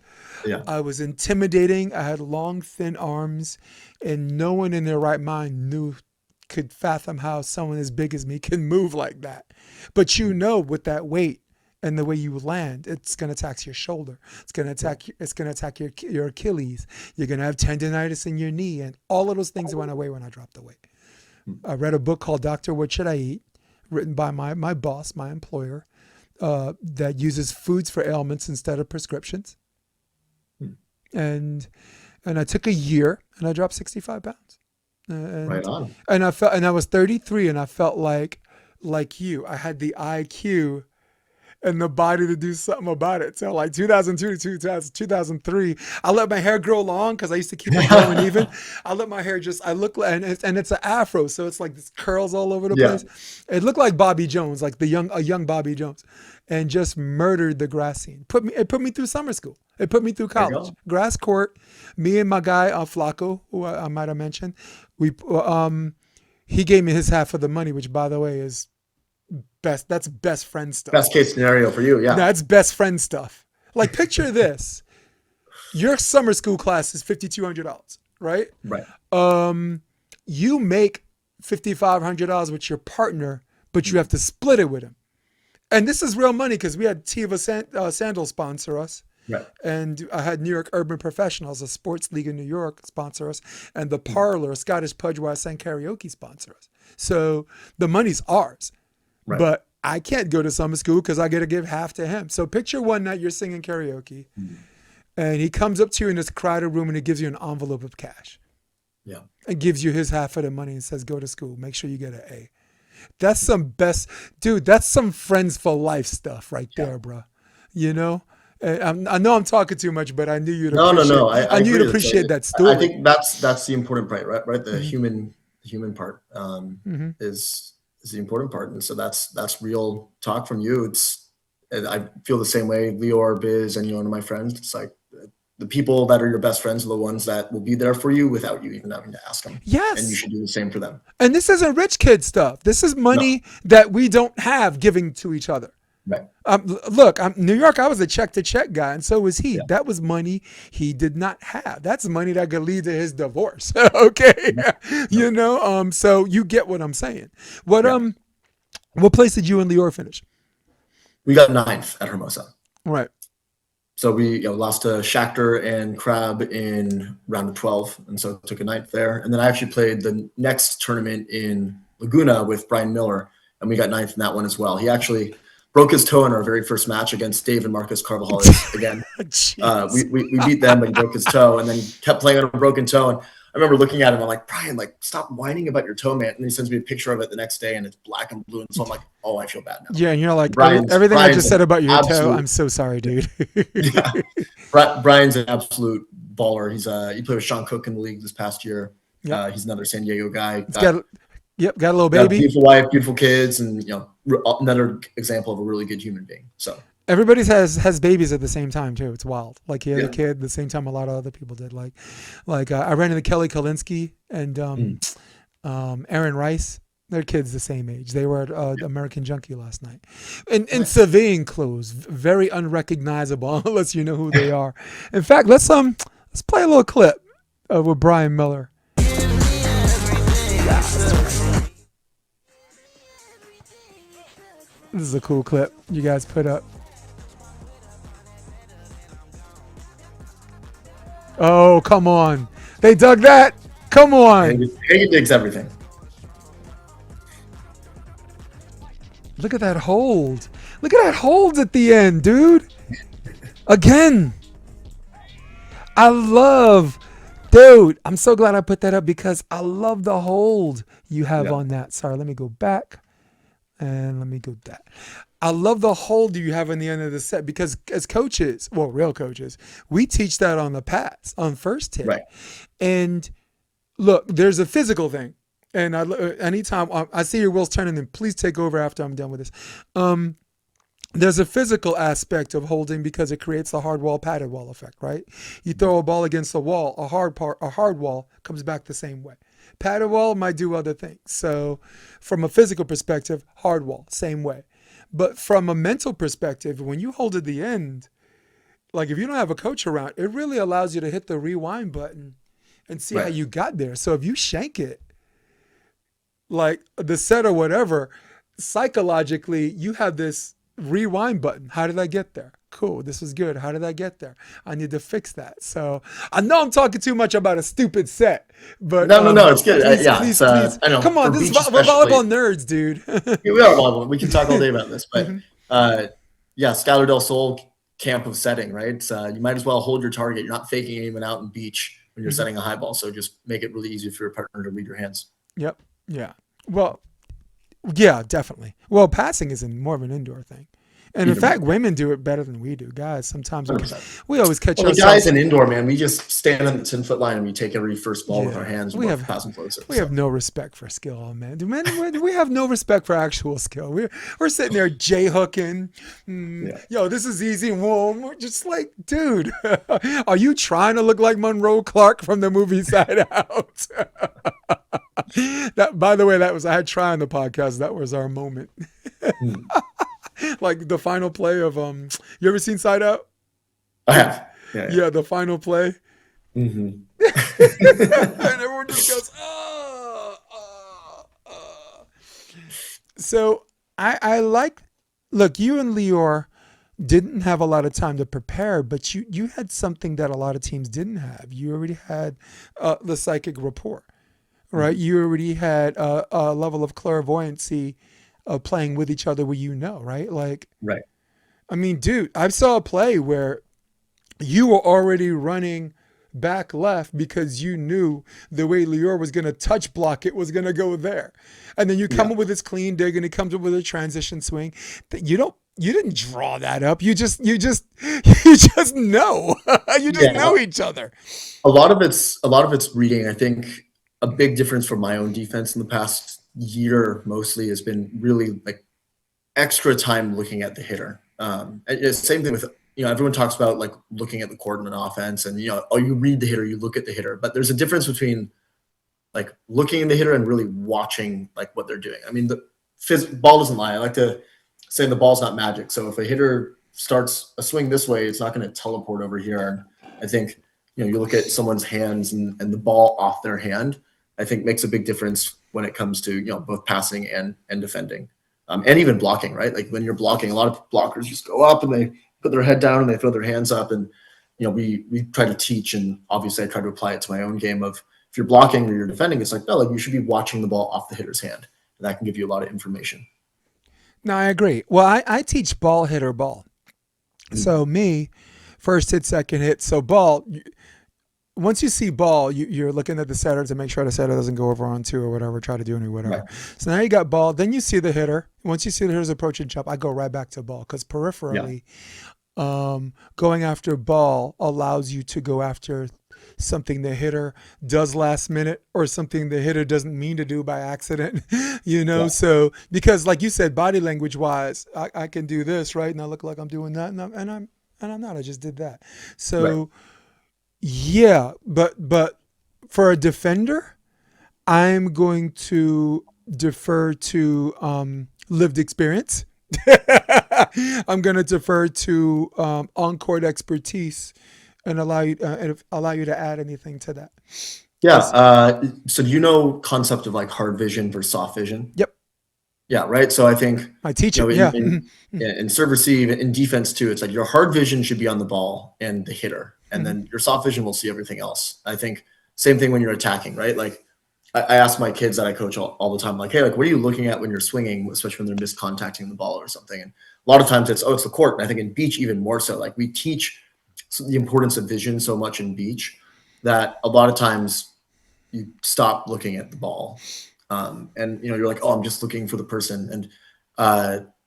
Yeah. I was intimidating. I had long, thin arms, and no one in their right mind could fathom how someone as big as me can move like that. But with that weight and the way you land, it's going to tax your shoulder. It's going to attack your Achilles. You're going to have tendonitis in your knee, and all of those things went away when I dropped the weight. I read a book called Doctor, What Should I Eat?, written by my boss, my employer, that uses foods for ailments instead of prescriptions. And I took a year and I dropped 65 pounds. Right on. And I was 33, and I felt like you. I had the IQ and the body to do something about it. So like 2002 to 2003, I let my hair grow long because I used to keep it growing even. I let my hair and it's an afro, so it's like this curls all over the place. It looked like Bobby Jones, like a young Bobby Jones, and just murdered the grass scene. It put me through summer school. It put me through college. Grass court. Me and my guy Flaco, who I might have mentioned, he gave me his half of the money, which by the way is that's best friend stuff. Best case scenario for you, yeah. That's best friend stuff. Like, picture this. Your summer school class is $5,200, right? Right. You make $5,500 with your partner, but you have to split it with him. And this is real money because we had Tiva Sandals sponsor us. Right. And I had New York Urban Professionals, a sports league in New York, sponsor us. And the Parlor, Scottish Pudge Where I Sang Karaoke, sponsor us. So the money's ours. Right. But I can't go to summer school because I got to give half to him. So picture one night you're singing karaoke, and he comes up to you in this crowded room and he gives you an envelope of cash. Yeah. And gives you his half of the money and says, go to school. Make sure you get an A. That's that's some friends for life stuff right there, bro. You know? I know I'm talking too much, but I knew you'd appreciate. No. I knew you'd appreciate that story. I think that's the important part, right? The human part is the important part, and so that's real talk from you. I feel the same way. Lior, Biz, and one of my friends. It's like the people that are your best friends are the ones that will be there for you without you even having to ask them. Yes, and you should do the same for them. And this isn't rich kid stuff. This is money that we don't have giving to each other. Right. Look, New York, I was a check-to-check guy, and so was he. Yeah. That was money he did not have. That's money that could lead to his divorce. Okay. You know, so you get what I'm saying. What place did you and Lior finish? We got 9th at Hermosa. Right. So we lost to Shaffer and Crab in round of 12, and so took a 9th there. And then I actually played the next tournament in Laguna with Brian Miller, and we got 9th in that one as well. He actually broke his toe in our very first match against Dave and Marcus Carvajales again. We beat them, but he broke his toe, and then he kept playing on a broken toe. And I remember looking at him, I'm like, Brian, like, stop whining about your toe, man. And he sends me a picture of it the next day, and it's black and blue. And so I'm like, oh, I feel bad now. Yeah, and you're like, everything I just said about your toe, I'm so sorry, dude. Yeah. Brian's an absolute baller. He played with Sean Cook in the league this past year. Yep. He's another San Diego guy. Got a little baby. Got a beautiful wife, beautiful kids, and another example of a really good human being. So everybody has babies at the same time too. It's wild. Like he had a kid at the same time a lot of other people did. Like I ran into Kelly Kalinsky and Aaron Rice. Their kids the same age. They were at American Junkie last night, in civilian clothes, very unrecognizable unless you know who they are. In fact, let's play a little clip with Brian Miller. This is a cool clip you guys put up. Oh, come on. They dug that? Come on. He digs everything. Look at that hold. Look at that hold at the end, dude. Again. Dude, I'm so glad I put that up because I love the hold you have on that. Sorry, let me go back. And let me go that. I love the hold you have in the end of the set because as coaches, well, real coaches, we teach that on the pass, on first hit. Right. And look, there's a physical thing. And anytime I see your wheels turning, then please take over after I'm done with this. There's a physical aspect of holding because it creates the hard wall, padded wall effect, right? You throw a ball against a wall, a hard wall comes back the same way. Padded wall might do other things. So from a physical perspective, hard wall, same way. But from a mental perspective, when you hold at the end, like if you don't have a coach around, it really allows you to hit the rewind button and see how you got there. So if you shank it, like the set or whatever, psychologically, you have this rewind button. How did I get there? Cool. This was good. How did I get there? I need to fix that. So I know I'm talking too much about a stupid set, but no, it's good. Please. I know. Come on, we're volleyball nerds, dude. We are volleyball. We can talk all day about this, but Skylar Del Sol camp of setting, right? You might as well hold your target. You're not faking aiming out in beach when you're setting a high ball. So just make it really easy for your partner to read your hands. Yep. Yeah. Well, yeah, definitely. Well, passing is more of an indoor thing. And in fact, women do it better than we do. Guys, sometimes we always catch ourselves. Guys in indoor, man, we just stand on the 10-foot line and we take every first ball with our hands. We have no respect for skill, man. We have no respect for actual skill. We're sitting there J-hooking. Yo, this is easy. Whoa, we're just like, dude, are you trying to look like Monroe Clark from the movie Side Out? That, by the way, I had Try on the podcast. That was our moment. Like the final play of you ever seen Side Out? I have. Yeah, the final play. And everyone just goes, So I like, look, you and Lior didn't have a lot of time to prepare, but you had something that a lot of teams didn't have. You already had the psychic rapport, right? You already had a level of clairvoyancy of playing with each other where right? Like, right. I mean, dude, I saw a play where you were already running back left because you knew the way Lior was going to touch block it was going to go there. And then you come up with this clean dig and he comes up with a transition swing. You didn't draw that up. You just know. You just know each other. A lot of it's reading. I think a big difference from my own defense in the past year mostly has been really like extra time looking at the hitter. It's the same thing with, everyone talks about like looking at the court in an offense and, you read the hitter, you look at the hitter, but there's a difference between like looking at the hitter and really watching like what they're doing. I mean, the ball doesn't lie. I like to say the ball's not magic. So if a hitter starts a swing this way, it's not going to teleport over here. And I think, you look at someone's hands and the ball off their hand, I think makes a big difference when it comes to, both passing and defending, and even blocking, right? Like when you're blocking, a lot of blockers just go up and they put their head down and they throw their hands up. And, we try to teach, and obviously I try to apply it to my own game of if you're blocking or you're defending, it's like, no, like you should be watching the ball off the hitter's hand. And that can give you a lot of information. No, I agree. Well, I teach ball, hitter, ball. So me, first hit, second hit. So ball, once you see ball, you're looking at the setter to make sure the setter doesn't go over on two or whatever, try to do any Right. whatever. So now you got ball. Then you see the hitter. Once you see the hitter's approach and jump, I go right back to ball because Yeah. peripherally, going after ball allows you to go after something the hitter does last minute or something the hitter doesn't mean to do by accident, you know? Yeah. So, because like you said, body language wise, I can do this, right? And I look like I'm doing that and I'm not, I just did that. Right. So yeah, but for a defender, I'm going to defer to lived experience. I'm going to defer to on-court expertise and allow you to add anything to that. Yeah. 'Cause- So do you know concept of like hard vision versus soft vision? yep, Yeah. Right. So I think, I teach it. Yeah. Mhm. in serve receive, in defense too, it's like your hard vision should be on the ball and the hitter, and Mhm. then your soft vision will see everything else. I think same thing when you're attacking, right? Like I ask my kids that I coach all the time, like, hey, like, what are you looking at when you're swinging, especially when they're miscontacting the ball or something? And a lot of times it's the court. And I think in beach even more so. Like we teach the importance of vision so much in beach that a lot of times you stop looking at the ball, and you're like, oh, I'm just looking for the person. And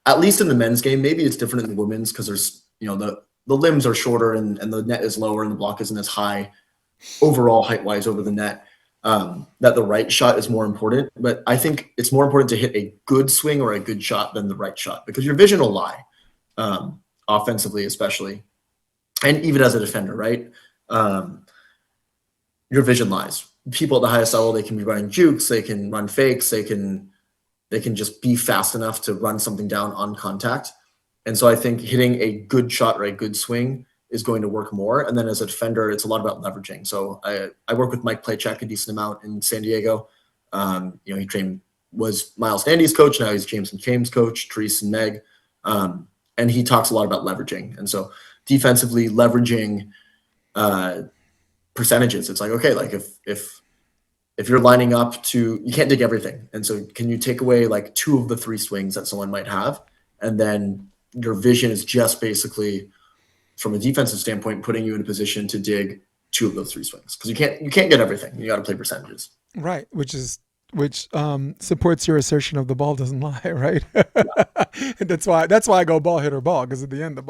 at least in the men's game, maybe it's different in the women's because there's the limbs are shorter and the net is lower and the block isn't as high overall height wise over the net. That the right shot is more important, but I think it's more important to hit a good swing or a good shot than the right shot because your vision will lie, offensively especially, and even as a defender, right? Your vision lies. People at the highest level, they can be running jukes, they can run fakes, they can just be fast enough to run something down on contact. And so I think hitting a good shot or a good swing is going to work more. And then as a defender, it's a lot about leveraging. So I work with Mike Playchek a decent amount in San Diego. He was Miles and Andy's coach. Now he's James and James' coach, Therese and Meg. And he talks a lot about leveraging. And so defensively leveraging percentages. It's like, okay, like if you're lining up you can't dig everything. And so can you take away like 2 of the 3 swings that someone might have? And then your vision is just basically from a defensive standpoint, putting you in a position to dig 2 of those 3 swings. Because you can't get everything. You got to play percentages. Right, which supports your assertion of the ball doesn't lie, right? And that's why I go ball hitter ball because at the end the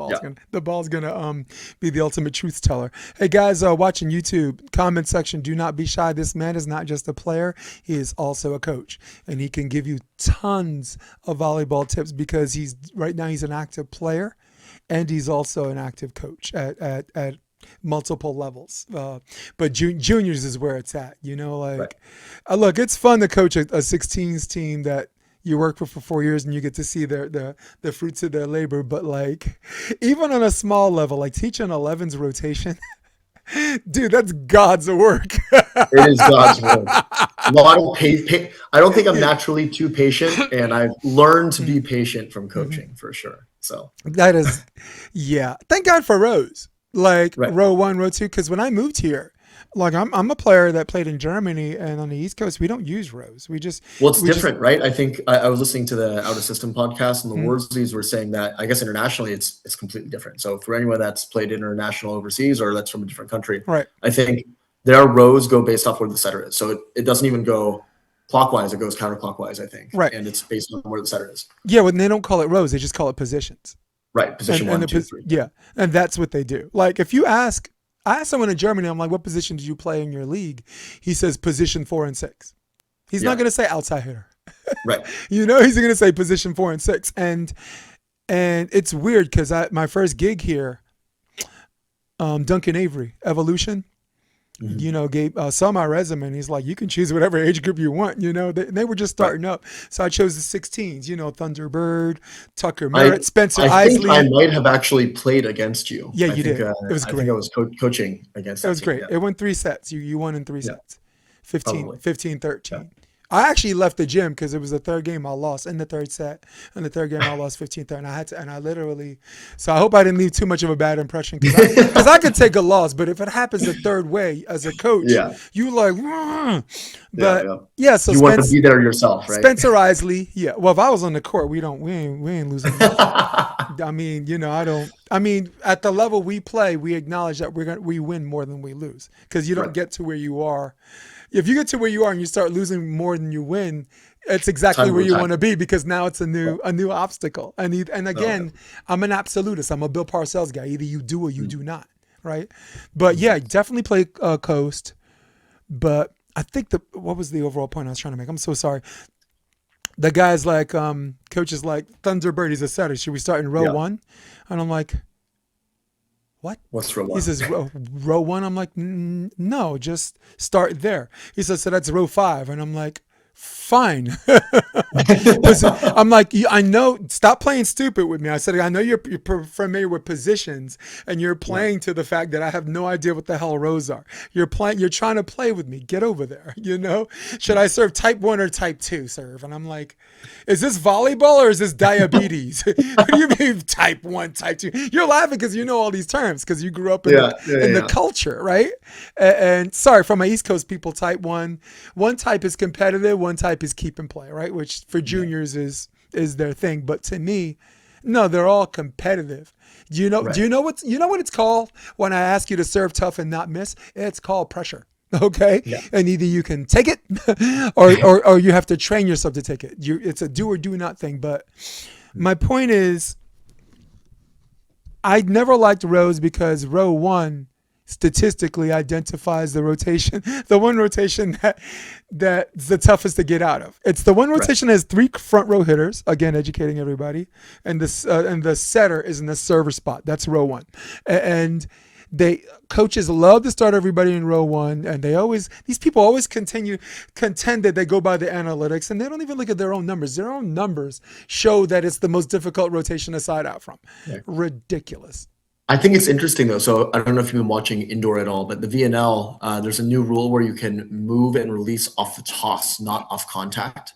ball's gonna be the ultimate truth teller. Hey guys, watching YouTube, comment section, do not be shy. This man is not just a player; he is also a coach, and he can give you tons of volleyball tips because he's an active player, and he's also an active coach at multiple levels. But juniors is where it's at, Right. Look, it's fun to coach a 16s team that you work for 4 years and you get to see the fruits of their labor. But like, even on a small level, like teaching 11s rotation, dude, that's God's work. It is God's work. A lot of I don't think I'm naturally too patient, and I've learned to be patient from coaching for sure. So That is, yeah. Thank God for rows, like right. row 1, row 2, because when I moved here, like I'm a player that played in Germany, and on the East Coast we don't use rows. It's different, right? I think I was listening to the Out of System podcast, and the Worsley's were saying that I guess internationally it's completely different. So for anyone that's played international overseas or that's from a different country, right. I think their rows go based off where the setter is. So it doesn't even go clockwise; it goes counterclockwise, I think. Right. And it's based on where the setter is. Yeah, when they don't call it rows, they just call it positions. Right. Position 1, 2, 3. Yeah, and that's what they do. Like if I asked someone in Germany, I'm like, what position did you play in your league? He says position 4 and 6. He's not going to say outside hitter. Right. He's going to say position 4 and 6. And it's weird because my first gig here, Duncan Avery, Evolution, saw my resume and he's like, you can choose whatever age group you want. They were just starting up. So I chose the 16s, Thunderbird, Tucker Merritt, Spencer Isley. I might have actually played against you. Yeah, you did. It was great. I think I was coaching against It was that great. team, yeah. It went 3 sets. You won in 3 sets. 15-13. I actually left the gym because it was the third game I lost in the third set. In the third game, I lost 15-3, and I had to, and I literally. So I hope I didn't leave too much of a bad impression because I could take a loss, but if it happens the third way as a coach, Yeah. you like. "Mm." Yeah. But Yeah. yeah, so You want to be there yourself, right? Spencer Isley, yeah. Well, if I was on the court, we ain't losing nothing. I mean, I don't. I mean, at the level we play, we acknowledge that we win more than we lose because you don't Right. get to where you are. If you get to where you are and you start losing more than you win, it's exactly Time to where you retire. want to be because now it's a Right. new obstacle. And Okay. again, I'm an absolutist. I'm a Bill Parcells guy. Either you do or you do not, right? But yeah, definitely play coast. But I think what was the overall point I was trying to make? I'm so sorry. The guy's like, coach is like, Thunderbird, he's a setter. Should we start in row Yeah. one? And I'm like, what? What's row He one? says, row one. I'm like, no, just start there. He says, so that's row five. And I'm like, fine. I'm like, I know, stop playing stupid with me. I said, I know you're familiar with positions and you're playing to the fact that I have no idea what the hell rows are. You're trying to play with me. Get over there. Should I serve type 1 or type 2 serve? And I'm like, is this volleyball or is this diabetes? What do you mean type 1, type 2? You're laughing because you know all these terms because you grew up in the culture, right? And sorry, from my East Coast people, type 1. One type is competitive, one type is keep and play, right? Which for juniors is their thing. But to me, no, they're all competitive. Do you know what it's called when I ask you to serve tough and not miss? It's called pressure. Okay. Yeah. And either you can take it or you have to train yourself to take it. It's a do or do not thing. But my point is, I never liked rows because row one statistically identifies the rotation, the one rotation that's the toughest to get out of. It's the one rotation that has 3 front row hitters, again educating everybody, and the setter is in the server spot. That's row one, and coaches love to start everybody in row one, and these people always contend that they go by the analytics, and they don't even look at their own numbers. Their own numbers show that it's the most difficult rotation to side out from. Yeah. Ridiculous. I think it's interesting though. So I don't know if you've been watching indoor at all, but the VNL, there's a new rule where you can move and release off the toss, not off contact.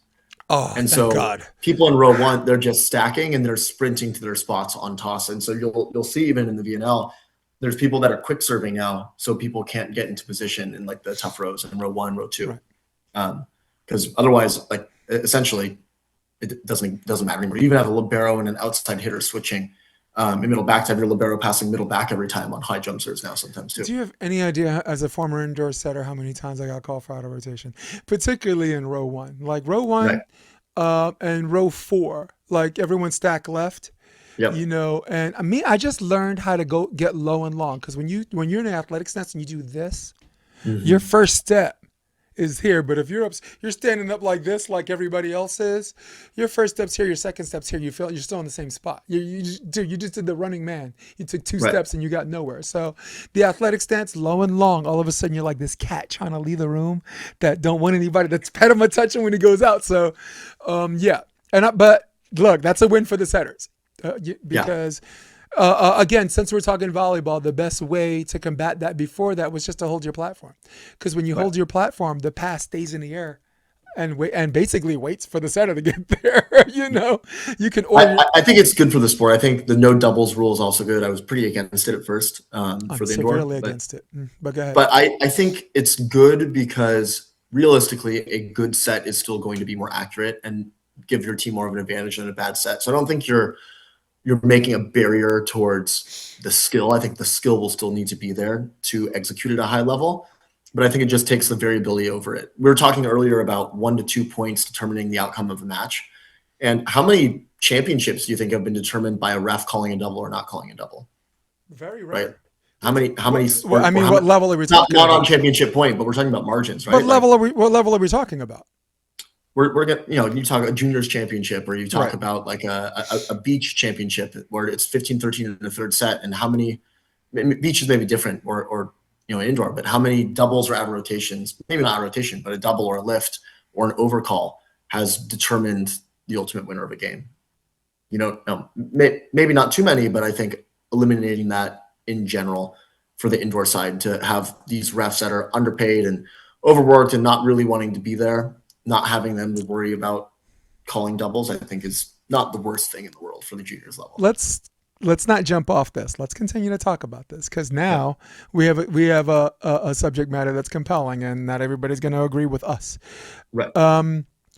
Oh, and thank so God. People in row one, they're just stacking and they're sprinting to their spots on toss. And so you'll see even in the VNL, there's people that are quick serving now, so people can't get into position in like the tough rows in row one, row two, because otherwise, like essentially, it doesn't matter anymore. You even have a libero and an outside hitter switching. In middle back to have your libero passing middle back every time on high jump serves now sometimes too. Do you have any idea, as a former indoor setter, how many times I got called for out of rotation, particularly in row one? Like row one and row four, like everyone stacked left. Yep. And I just learned how to go get low and long, because when you're in the athletic stance and you do this, your first step is here, but if you're standing up like this, like everybody else is, your first step's here, your second step's here. You feel you're still in the same spot. You just did the running man. You took 2 steps and you got nowhere. So the athletic stance, low and long, all of a sudden you're like this cat trying to leave the room that don't want anybody to pet him or touch him when he goes out. So, but look, that's a win for the setters because. Again, since we're talking volleyball, the best way to combat that before that was just to hold your platform. Because when you hold your platform, the pass stays in the air and basically waits for the setter to get there. You can order. I think it's good for the sport. I think the no doubles rule is also good. I was pretty against it at first for the indoor. Severely against it. But go ahead. But I think it's good because realistically, a good set is still going to be more accurate and give your team more of an advantage than a bad set. So I don't think you're making a barrier towards the skill. I think the skill will still need to be there to execute at a high level, but I think it just takes the variability over it. We were talking earlier about 1 to 2 points determining the outcome of a match. And how many championships do you think have been determined by a ref calling a double or not calling a double? Very rare. Right. How many? What level are we talking about? Not on championship point, but we're talking about margins, right? What level are we talking about? We're gonna, you talk about juniors championship, or you talk about like a beach championship where it's 15-13 in the third set, and how many beaches may be different, or indoor, but how many doubles or out of rotations, maybe not out of rotation, but a double or a lift or an overcall has determined the ultimate winner of a game. Maybe not too many, but I think eliminating that in general for the indoor side, to have these refs that are underpaid and overworked and not really wanting to be there, not having them to worry about calling doubles, I think is not the worst thing in the world for the juniors level. Let's not jump off this. Let's continue to talk about this because Yeah. now we have a subject matter that's compelling, and not everybody's going to agree with us. Right.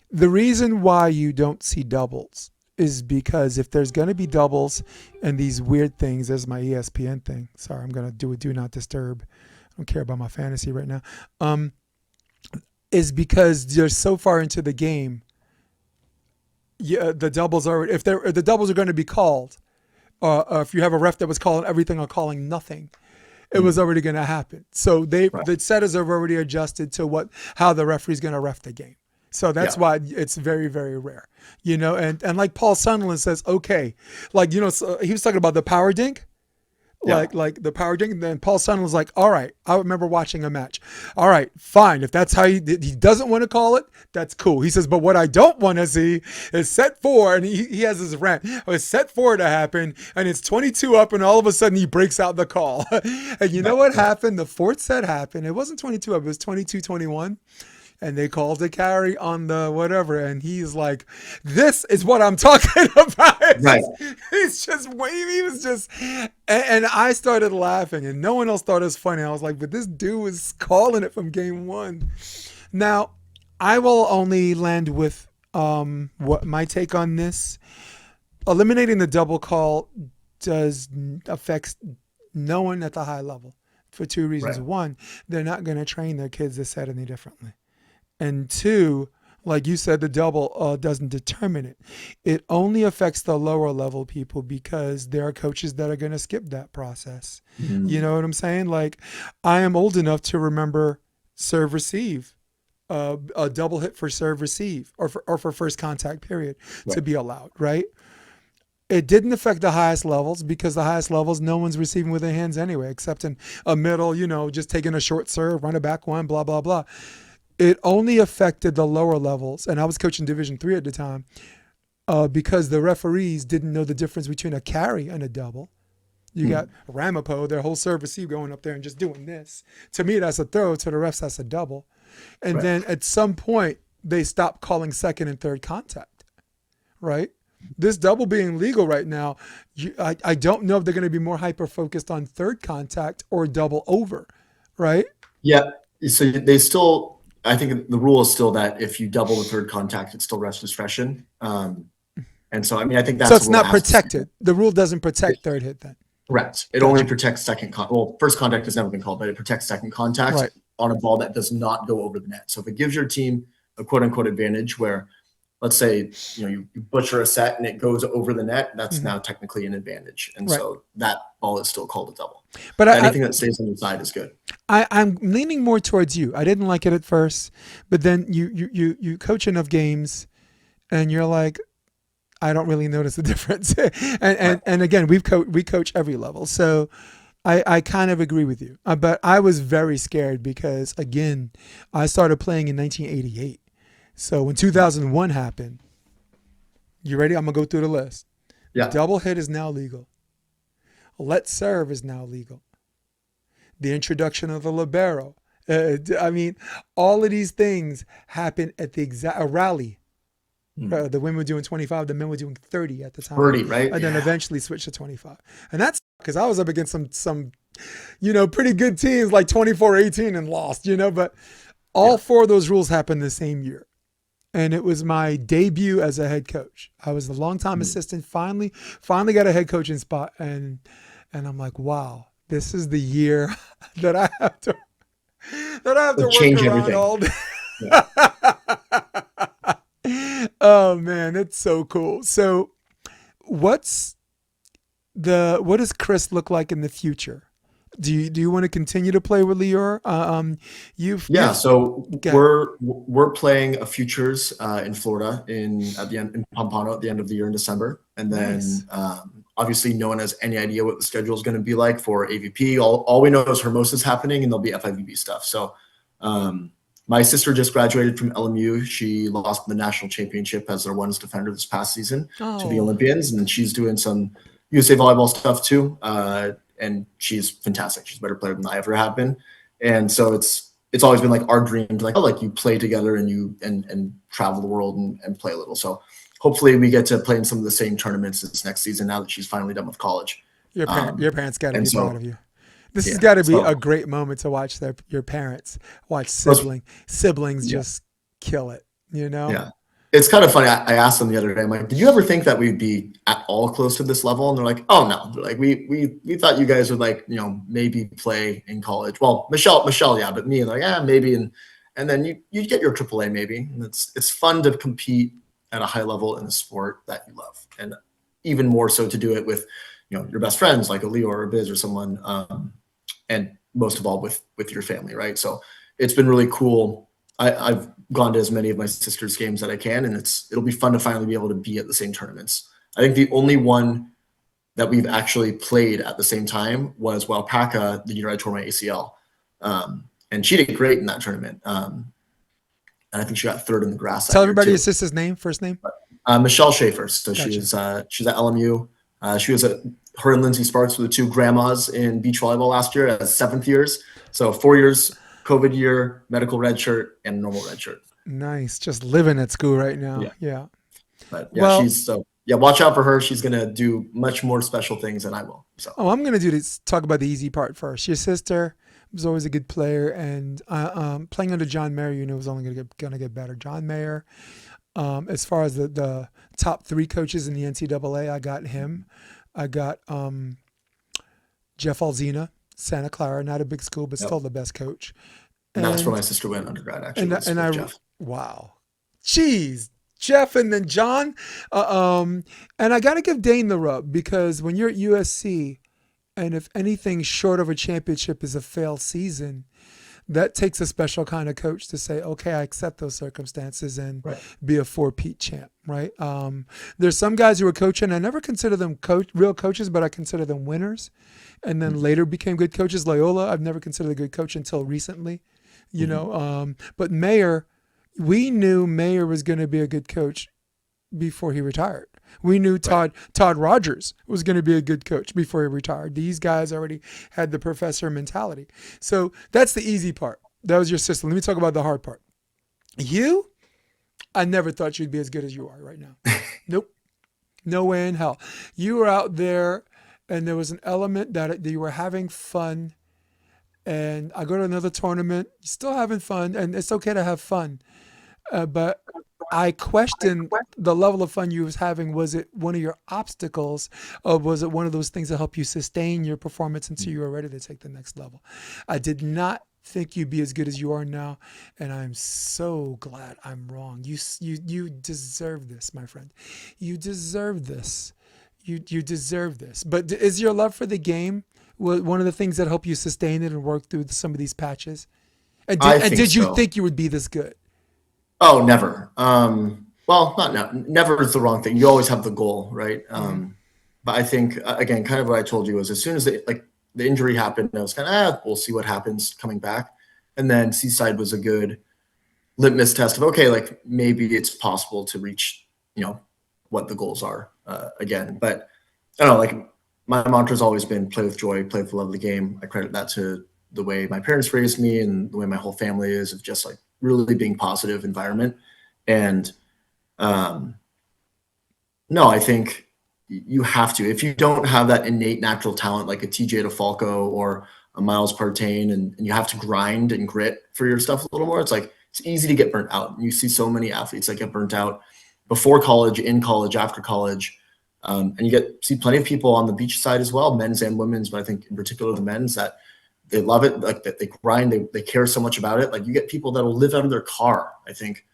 The reason why you don't see doubles is because if there's going to be doubles and these weird things, there's my ESPN thing. Sorry, I'm going to do a do not disturb. I don't care about my fantasy right now. Is because you're so far into the game. Yeah, the doubles are if the doubles are going to be called. If you have a ref that was calling everything or calling nothing, it was already going to happen. So the setters have already adjusted to how the referee's going to ref the game. So that's why it's very, very rare, and like Paul Sunderland says, okay, so he was talking about the power dink, like the power dink. And then Paul Sunderland's like, all right, I remember watching a match. All right, fine. If that's how he doesn't want to call it, that's cool. He says, but what I don't want to see is set 4. And he has his rant. It's set 4 to happen. And it's 22 up. And all of a sudden he breaks out the call. And you know what happened? The fourth set happened. It wasn't 22 up. It was 22-21. And they called a carry on the whatever, and he's like, "This is what I'm talking about." He's just waving. He was just, and I started laughing, and no one else thought it was funny. I was like, "But this dude was calling it from game 1." Now, I will only land with what my take on this. Eliminating the double call affects no one at the high level for 2 reasons. One, they're not going to train their kids to set any differently. And 2, like you said, the double doesn't determine it. It only affects the lower level people because there are coaches that are going to skip that process. Mm-hmm. You know what I'm saying? Like, I am old enough to remember serve receive, a double hit for serve receive or for first contact period to be allowed, right? It didn't affect the highest levels because the highest levels, no one's receiving with their hands anyway, except in a middle, just taking a short serve, run it back one, blah, blah, blah. It only affected the lower levels, and I was coaching Division III at the time, because the referees didn't know the difference between a carry and a double. You got Ramapo, their whole serve receive going up there and just doing this. To me, that's a throw. To the refs, that's a double. And then at some point, they stopped calling second and third contact, right? This double being legal right now, I don't know if they're going to be more hyper-focused on third contact or double over, right? Yeah, so they still... I think the rule is still that if you double the third contact, it's still ref's discretion. And so, I mean, I think that's... So it's not protected. The rule doesn't protect third hit then. Correct. It only protects second first contact has never been called, but it protects second contact on a ball that does not go over the net. So if it gives your team a quote unquote advantage where, let's say, you butcher a set and it goes over the net, that's now technically an advantage. And so that ball is still called a double. But anything that stays on the side is good. I'm leaning more towards you. I didn't like it at first, but then you coach enough games and you're like, I don't really notice the difference. and again, we coach every level. So I kind of agree with you. But I was very scared because, again, I started playing in 1988. So when 2001 happened, you ready? I'm going to go through the list. Yeah. Double hit is now legal. Let serve is now legal. The introduction of the libero. I mean, all of these things happen at the exact rally. The women were doing 25, the men were doing 30 at the time. 30, right? And then eventually switched to 25. And that's because I was up against some pretty good teams like 24-18 and lost, but all 4 of those rules happened the same year. And it was my debut as a head coach. I was the longtime assistant, finally got a head coaching spot. And I'm like, wow, this is the year that I have to change work around everything. all day. Oh man, it's so cool. So what does Chris look like in the future? Do you want to continue to play with Lior? So we're playing a futures in Florida in Pompano at the end of the year in December, and then obviously no one has any idea what the schedule is going to be like for AVP. All we know is Hermosa's happening, and there'll be FIVB stuff. So my sister just graduated from LMU. She lost the national championship as their ones defender this past season to the Olympians, and then she's doing some USA volleyball stuff too. And she's fantastic. She's a better player than I ever have been. And so it's it's always been like our dream to like, oh, like you play together and you and travel the world and play a little. So hopefully we get to play in some of the same tournaments this next season now that she's finally done with college. Your parents got to And be proud so of you. This has yeah, got to be so a great moment to watch your parents watch most, siblings yeah, just kill it. You know. yeah. It's kind of funny. I asked them the other day, I'm like, did you ever think that we'd be at all close to this level? And they're like, oh no. They're like, we thought you guys would like, maybe play in college. Well, Michelle, yeah, but me, like, yeah, maybe. And then you get your AAA maybe. And it's fun to compete at a high level in a sport that you love. And even more so to do it with, your best friends like a Lior or a Biz or someone. And most of all with your family, right? So it's been really cool. I've gone to as many of my sister's games that I can, and it'll be fun to finally be able to be at the same tournaments. I think the only one that we've actually played at the same time was Waupaca the year I tore my ACL, and she did great in that tournament. And I think she got third in the grass that Tell year everybody your too. sister's name, first name. Michelle Shaffer. So Gotcha. she's at LMU. She was her and Lindsay Sparks were the two grandmas in beach volleyball last year as seventh years. So 4 years, COVID year, medical red shirt, and normal red shirt. Nice. Just living at school right now. Yeah. Yeah. But yeah, Well, watch out for her. She's gonna do much more special things than I will. So I'm gonna do this. Talk about the easy part first. Your sister was always a good player, and playing under John Mayer, was only gonna get better. John Mayer. As far as the top 3 coaches in the NCAA, I got him. I got Jeff Alzina, Santa Clara, not a big school, but yep. still the best coach. And that's where my sister went undergrad, actually. Jeff. Wow. Jeez. Jeff and then John. And I got to give Dane the rub, because when you're at USC, and if anything short of a championship is a failed season, that takes a special kind of coach to say, okay, I accept those circumstances and be a 4-peat champ, right? There's some guys who are coaching. I never consider them real coaches, but I consider them winners, and then later became good coaches. Loyola, I've never considered a good coach until recently, but Mayer, we knew Mayer was going to be a good coach before he retired. We knew Todd Rogers was going to be a good coach before he retired. These guys already had the professor mentality. So that's the easy part. That was your sister. Let me talk about the hard part. I never thought you'd be as good as you are right now. Nope. No way in hell. You were out there, and there was an element that you were having fun. And I go to another tournament, still having fun, and it's okay to have fun. But I question the level of fun you was having. Was it one of your obstacles, or was it one of those things that help you sustain your performance until you were ready to take the next level? I did not think you'd be as good as you are now, and I'm so glad I'm wrong. You deserve this, my friend. You deserve this. You deserve this. But is your love for the game one of the things that help you sustain it and work through some of these patches? And did you think you would be this good? Oh, never. Well, never is the wrong thing. You always have the goal, right? But I think again, kind of what I told you was as soon as the injury happened, I was kind of we'll see what happens coming back. And then Seaside was a good litmus test of okay, like maybe it's possible to reach what the goals are again. But I don't know, like my mantra's always been play with joy, play with the love of the game. I credit that to the way my parents raised me and the way my whole family is, of just like really being positive environment. And no, I think you have to. If you don't have that innate natural talent like a TJ DeFalco or a Miles Partain, and you have to grind and grit for your stuff a little more, it's like it's easy to get burnt out. You see so many athletes that get burnt out before college, in college, after college. And you see plenty of people on the beach side as well, men's and women's, but I think in particular the men's, that they love it, like that they grind, they care so much about it. Like you get people that will live out of their car. I think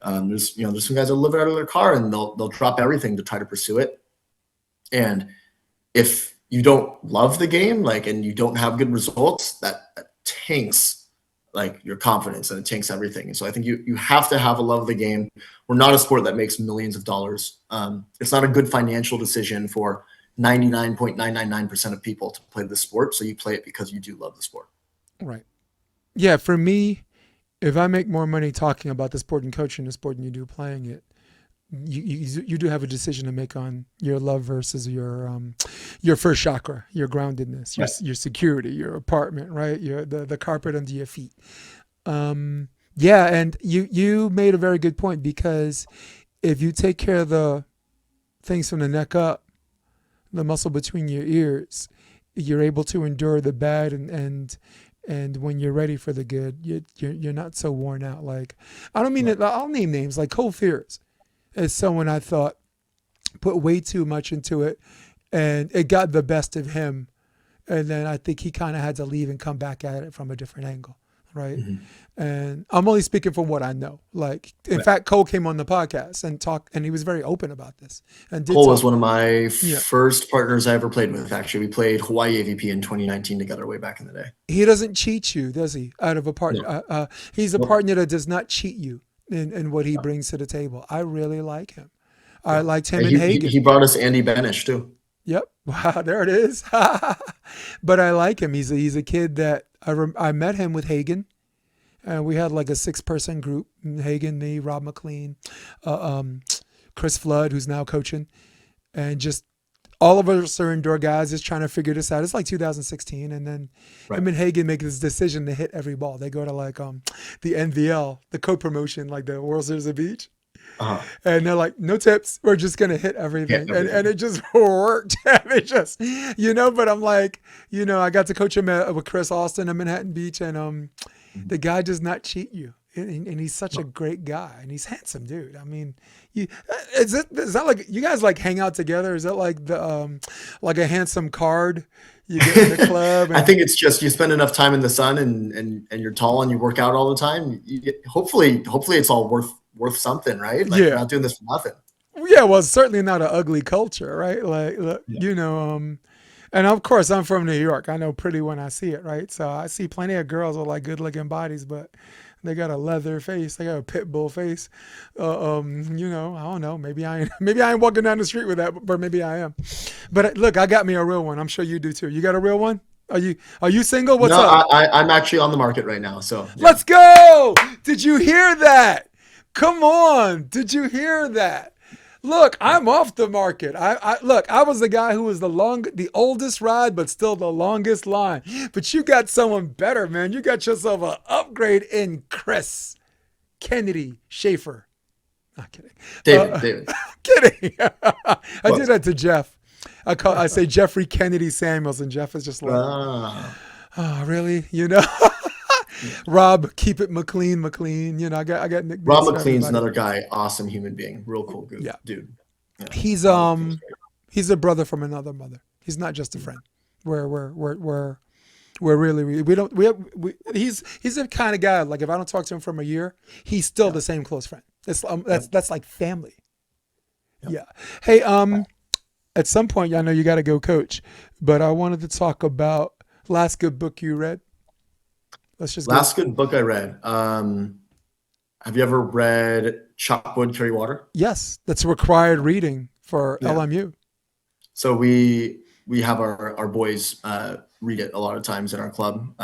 there's some guys that live out of their car and they'll drop everything to try to pursue it. And if you don't love the game, and you don't have good results, that tanks like your confidence, and it tanks everything. And so I think you have to have a love of the game. We're not a sport that makes millions of dollars. It's not a good financial decision for 99.999% of people to play the sport. So you play it because you do love the sport. Right. Yeah. For me, if I make more money talking about the sport and coaching the sport than you do playing it, you do have a decision to make on your love versus your first chakra, your groundedness, your security, your apartment, right? The carpet under your feet. Yeah, and you made a very good point because if you take care of the things from the neck up, the muscle between your ears, you're able to endure the bad, and when you're ready for the good, you're not so worn out. Like, I don't mean Right. it. I'll name names like Cole Fears is someone I thought put way too much into it, and it got the best of him. And then I think he kind of had to leave and come back at it from a different angle, right? Mhm. And I'm only speaking from what I know. Like, in Right. fact, Cole came on the podcast and talked, and he was very open about this and did Cole was talk. one of my Yeah, first partners I ever played with. Actually, we played Hawaii AVP in 2019 together, way back in the day. he doesn't cheat you, does he? Out of a partner, No, he's a nope. partner that does not cheat you in what he No. brings to the table. I really like him. I Yeah. liked him And and he Hagen. brought us Andy Benish too. Yep. Wow, there it is. But I like him. He's a kid that I met him with Hagen, and we had like a 6-person group: Hagen, me, Rob McLean, uh, um, Chris Flood, who's now coaching, and just all of us are indoor guys just trying to figure this out. It's like 2016, and then Right. him and Hagen make this decision to hit every ball. They go to like the NVL, the co-promotion, like the World Series of Beach. Uh-huh. And they're like, no tips. We're just gonna hit Yeah, everything, and everything. it just worked. And it just, But I'm like, I got to coach him with Chris Austin in Manhattan Beach, and Mhm. the guy does not cheat you, and he's such a No. great guy, and he's handsome, dude. I mean, is that like you guys like hang out together? Is that like the like a handsome card you get in the club I and think it's just you spend enough time in the sun and you're tall and you work out all the time. Hopefully it's all worth something, right? Like we're yeah, not doing this for nothing. yeah. Well, it's certainly not an ugly culture, right? Like, look, Yeah. And of course, I'm from New York. I know pretty when I see it, right? So I see plenty of girls with like good looking bodies, but they got a leather face. They got a pit bull face. I don't know. Maybe I ain't walking down the street with that, but maybe I am. But look, I got me a real one. I'm sure you do too. You got a real one? Are you single? What's No, up? I'm actually on the market right now. So yeah. Let's go. Did you hear that? Come on. Did you hear that? Look, I'm off the market. I was the guy who was the oldest ride, but still the longest line. But you got someone better, man. You got yourself an upgrade in Chris Kennedy Shaffer. Not kidding. David. Kidding. I did Close. that to Jeff. I say Jeffrey Kennedy Samuels, and Jeff is just like, Ah, oh, really? yeah. Rob, keep it McLean. I got Rob nicknames for McLean's everybody. another guy, awesome human being, real cool Yeah. dude. Yeah, He's Rob McLean's great. he's a brother from another mother. He's not just a friend. We're really we don't he's the kind of guy like if I don't talk to him from a year, he's still Yeah, the same close friend. yeah, That's like family. yeah. Yeah. Hey, at some point I know you got to go coach, but I wanted to talk about last good book you read. Let's just go. Last good book I read. Have you ever read Chop Wood, Carry Water? Yes, that's required reading for Yeah. LMU. So we have our boys read it a lot of times in our club.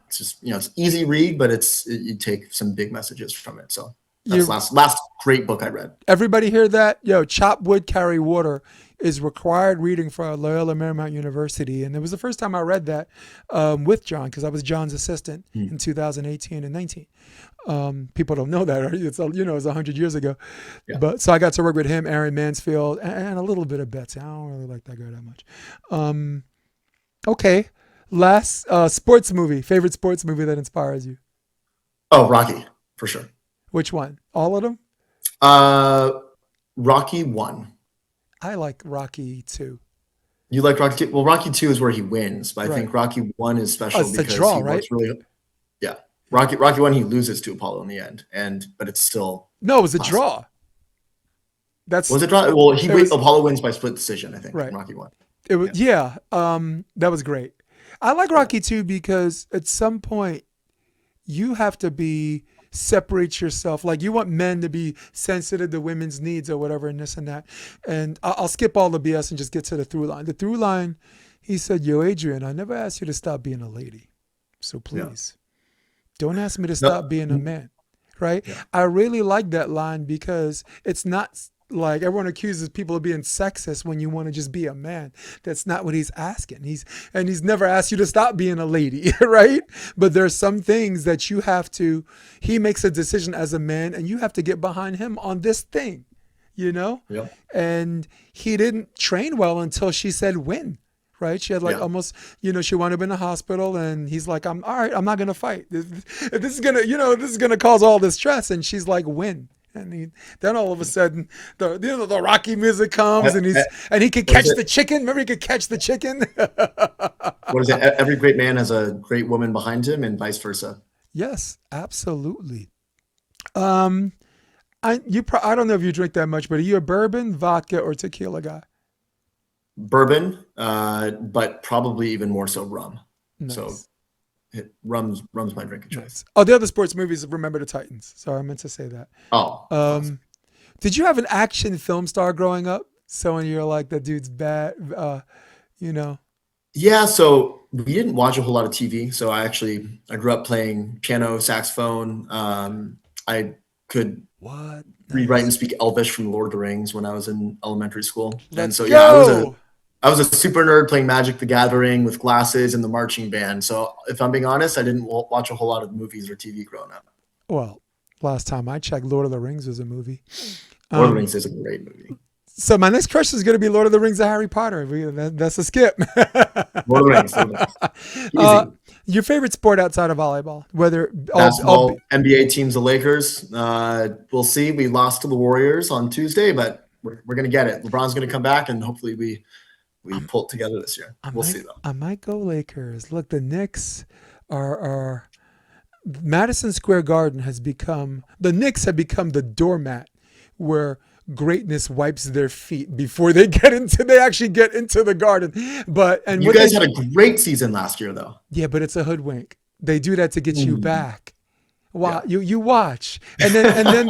It's just it's easy read, but you take some big messages from it. So that's You last great book I read. Everybody hear that? Yo, Chop Wood, Carry Water is required reading for Loyola Marymount University. And it was the first time I read that with John because I was John's assistant in 2018 and 19. People don't know that, right? It's 100 years ago. Yeah. But so I got to work with him, Aaron Mansfield, and a little bit of Betsy. I don't really like that girl that much. Okay. Last favorite sports movie that inspires you. Oh, Rocky, for sure. Which one? All of them? Rocky 1. I like Rocky 2. You like Rocky 2? Well, Rocky 2 is where he wins, but I Right. think Rocky 1 is Oh, special it's a because draw, he right? works really. Yeah, Rocky 1 he loses to Apollo in the end, but it's still No, it was a classic. draw. Was it draw? Well, was Apollo wins by split decision, I think, right. in Rocky 1. It was yeah. That was great. I like Yeah. Rocky 2 because at some point you have to separate yourself. Like you want men to be sensitive to women's needs or whatever and this and that. And I'll skip all the BS and just get to the through line. The through line, he said, "Yo, Adrian, I never asked you to stop being a lady. So please don't ask me to stop being a man." Right? Yeah. I really like that line because it's not Like everyone accuses people of being sexist when you want to just be a man. That's not what he's asking. He's never asked you to stop being a lady, right? But there's some things that you have to. He makes a decision as a man, and you have to get behind him on this thing, you know. Yep. And he didn't train well until she said when. Right? She had like almost, she wound up in the hospital, and he's like, I'm all right. I'm not gonna fight. This is gonna cause all this stress. And she's like, when? And then all of a sudden, the Rocky music comes, and he could catch the chicken. Remember, he could catch the chicken. What is it? Every great man has a great woman behind him, and vice versa. Yes, absolutely. I don't know if you drink that much, but are you a bourbon, vodka, or tequila guy? Bourbon, but probably even more so rum. Nice. So rum's my drink of choice. Nice. Oh, the other sports movies, Remember the Titans. Sorry, I meant to say that. Oh. Awesome. Did you have an action film star growing up? So when you're like, that dude's bad, Yeah, so we didn't watch a whole lot of TV. So I grew up playing piano, saxophone. I could read, write, and speak Elvish from Lord of the Rings when I was in elementary school. Let's and so go! I was a super nerd playing Magic the Gathering with glasses and the marching band. So if I'm being honest, I didn't watch a whole lot of movies or TV growing up. Well, last time I checked, Lord of the Rings was a movie. Lord of the Rings is a great movie. So my next question is going to be Lord of the Rings or Harry Potter. That's a skip. Lord of the Rings. Easy. Your favorite sport outside of volleyball? Whether basketball, NBA teams, the Lakers. We'll see. We lost to the Warriors on Tuesday, but we're going to get it. LeBron's going to come back, and hopefully we pull it together this year. We'll see, though. I might go Lakers. Look, the Knicks are Madison Square Garden the Knicks have become the doormat where greatness wipes their feet before they actually get into the garden. You guys had a great season last year, though. Yeah, but it's a hoodwink. They do that to get you back. Wow, you watch, and then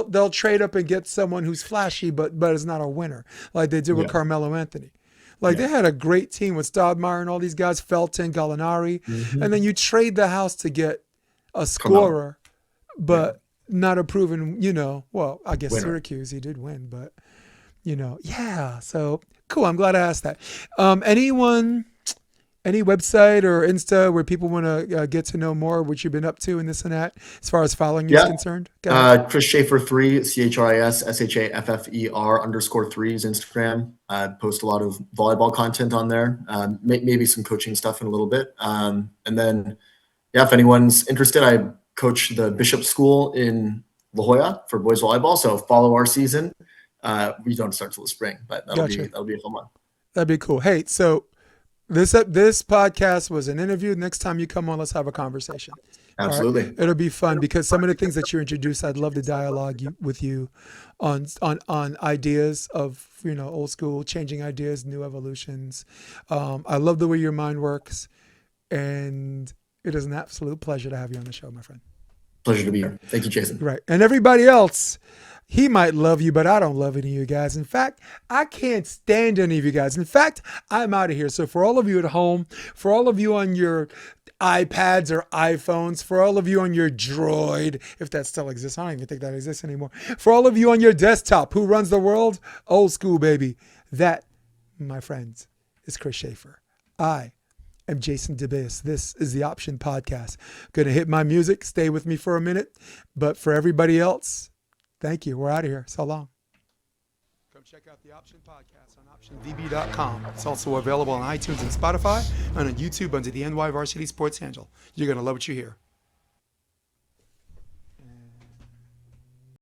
they'll trade up and get someone who's flashy, but is not a winner, like they did with Carmelo Anthony. They had a great team with Stoudemire and all these guys, Felton, Gallinari, and then you trade the house to get a scorer, but not a proven, well, I guess winner. Syracuse, he did win, but, so cool. I'm glad I asked that. Any website or Insta where people want to get to know more what you've been up to and this and that, as far as following you is concerned? Chris Shaffer 3, ChrisShaffer_3 is Instagram. I post a lot of volleyball content on there, maybe some coaching stuff in a little bit. And then, if anyone's interested, I coach the Bishop School in La Jolla for boys volleyball. So follow our season. We don't start till the spring, but that'll be a fun one. That'd be cool. Hey, so this podcast was an interview. Next time you come on, let's have a conversation. Absolutely. Right? It'll be fun because some of the things that you introduced, I'd love to dialogue with you on ideas of, old school, changing ideas, new evolutions. I love the way your mind works, and it is an absolute pleasure to have you on the show, my friend. Pleasure to be here. Thank you, Jason. Right. And everybody else, he might love you, but I don't love any of you guys. In fact, I can't stand any of you guys. In fact, I'm out of here. So for all of you at home, for all of you on your iPads or iPhones, for all of you on your Droid, if that still exists, I don't even think that exists anymore. For all of you on your desktop, who runs the world? Old school, baby. That, my friends, is Chris Shaffer. I am Jason DeBias. This is the Option Podcast. Going to hit my music. Stay with me for a minute. But for everybody else, thank you. We're out of here. So long. Come check out the Option Podcast on optionvb.com. It's also available on iTunes and Spotify and on YouTube under the NY Varsity Sports handle. You're going to love what you hear.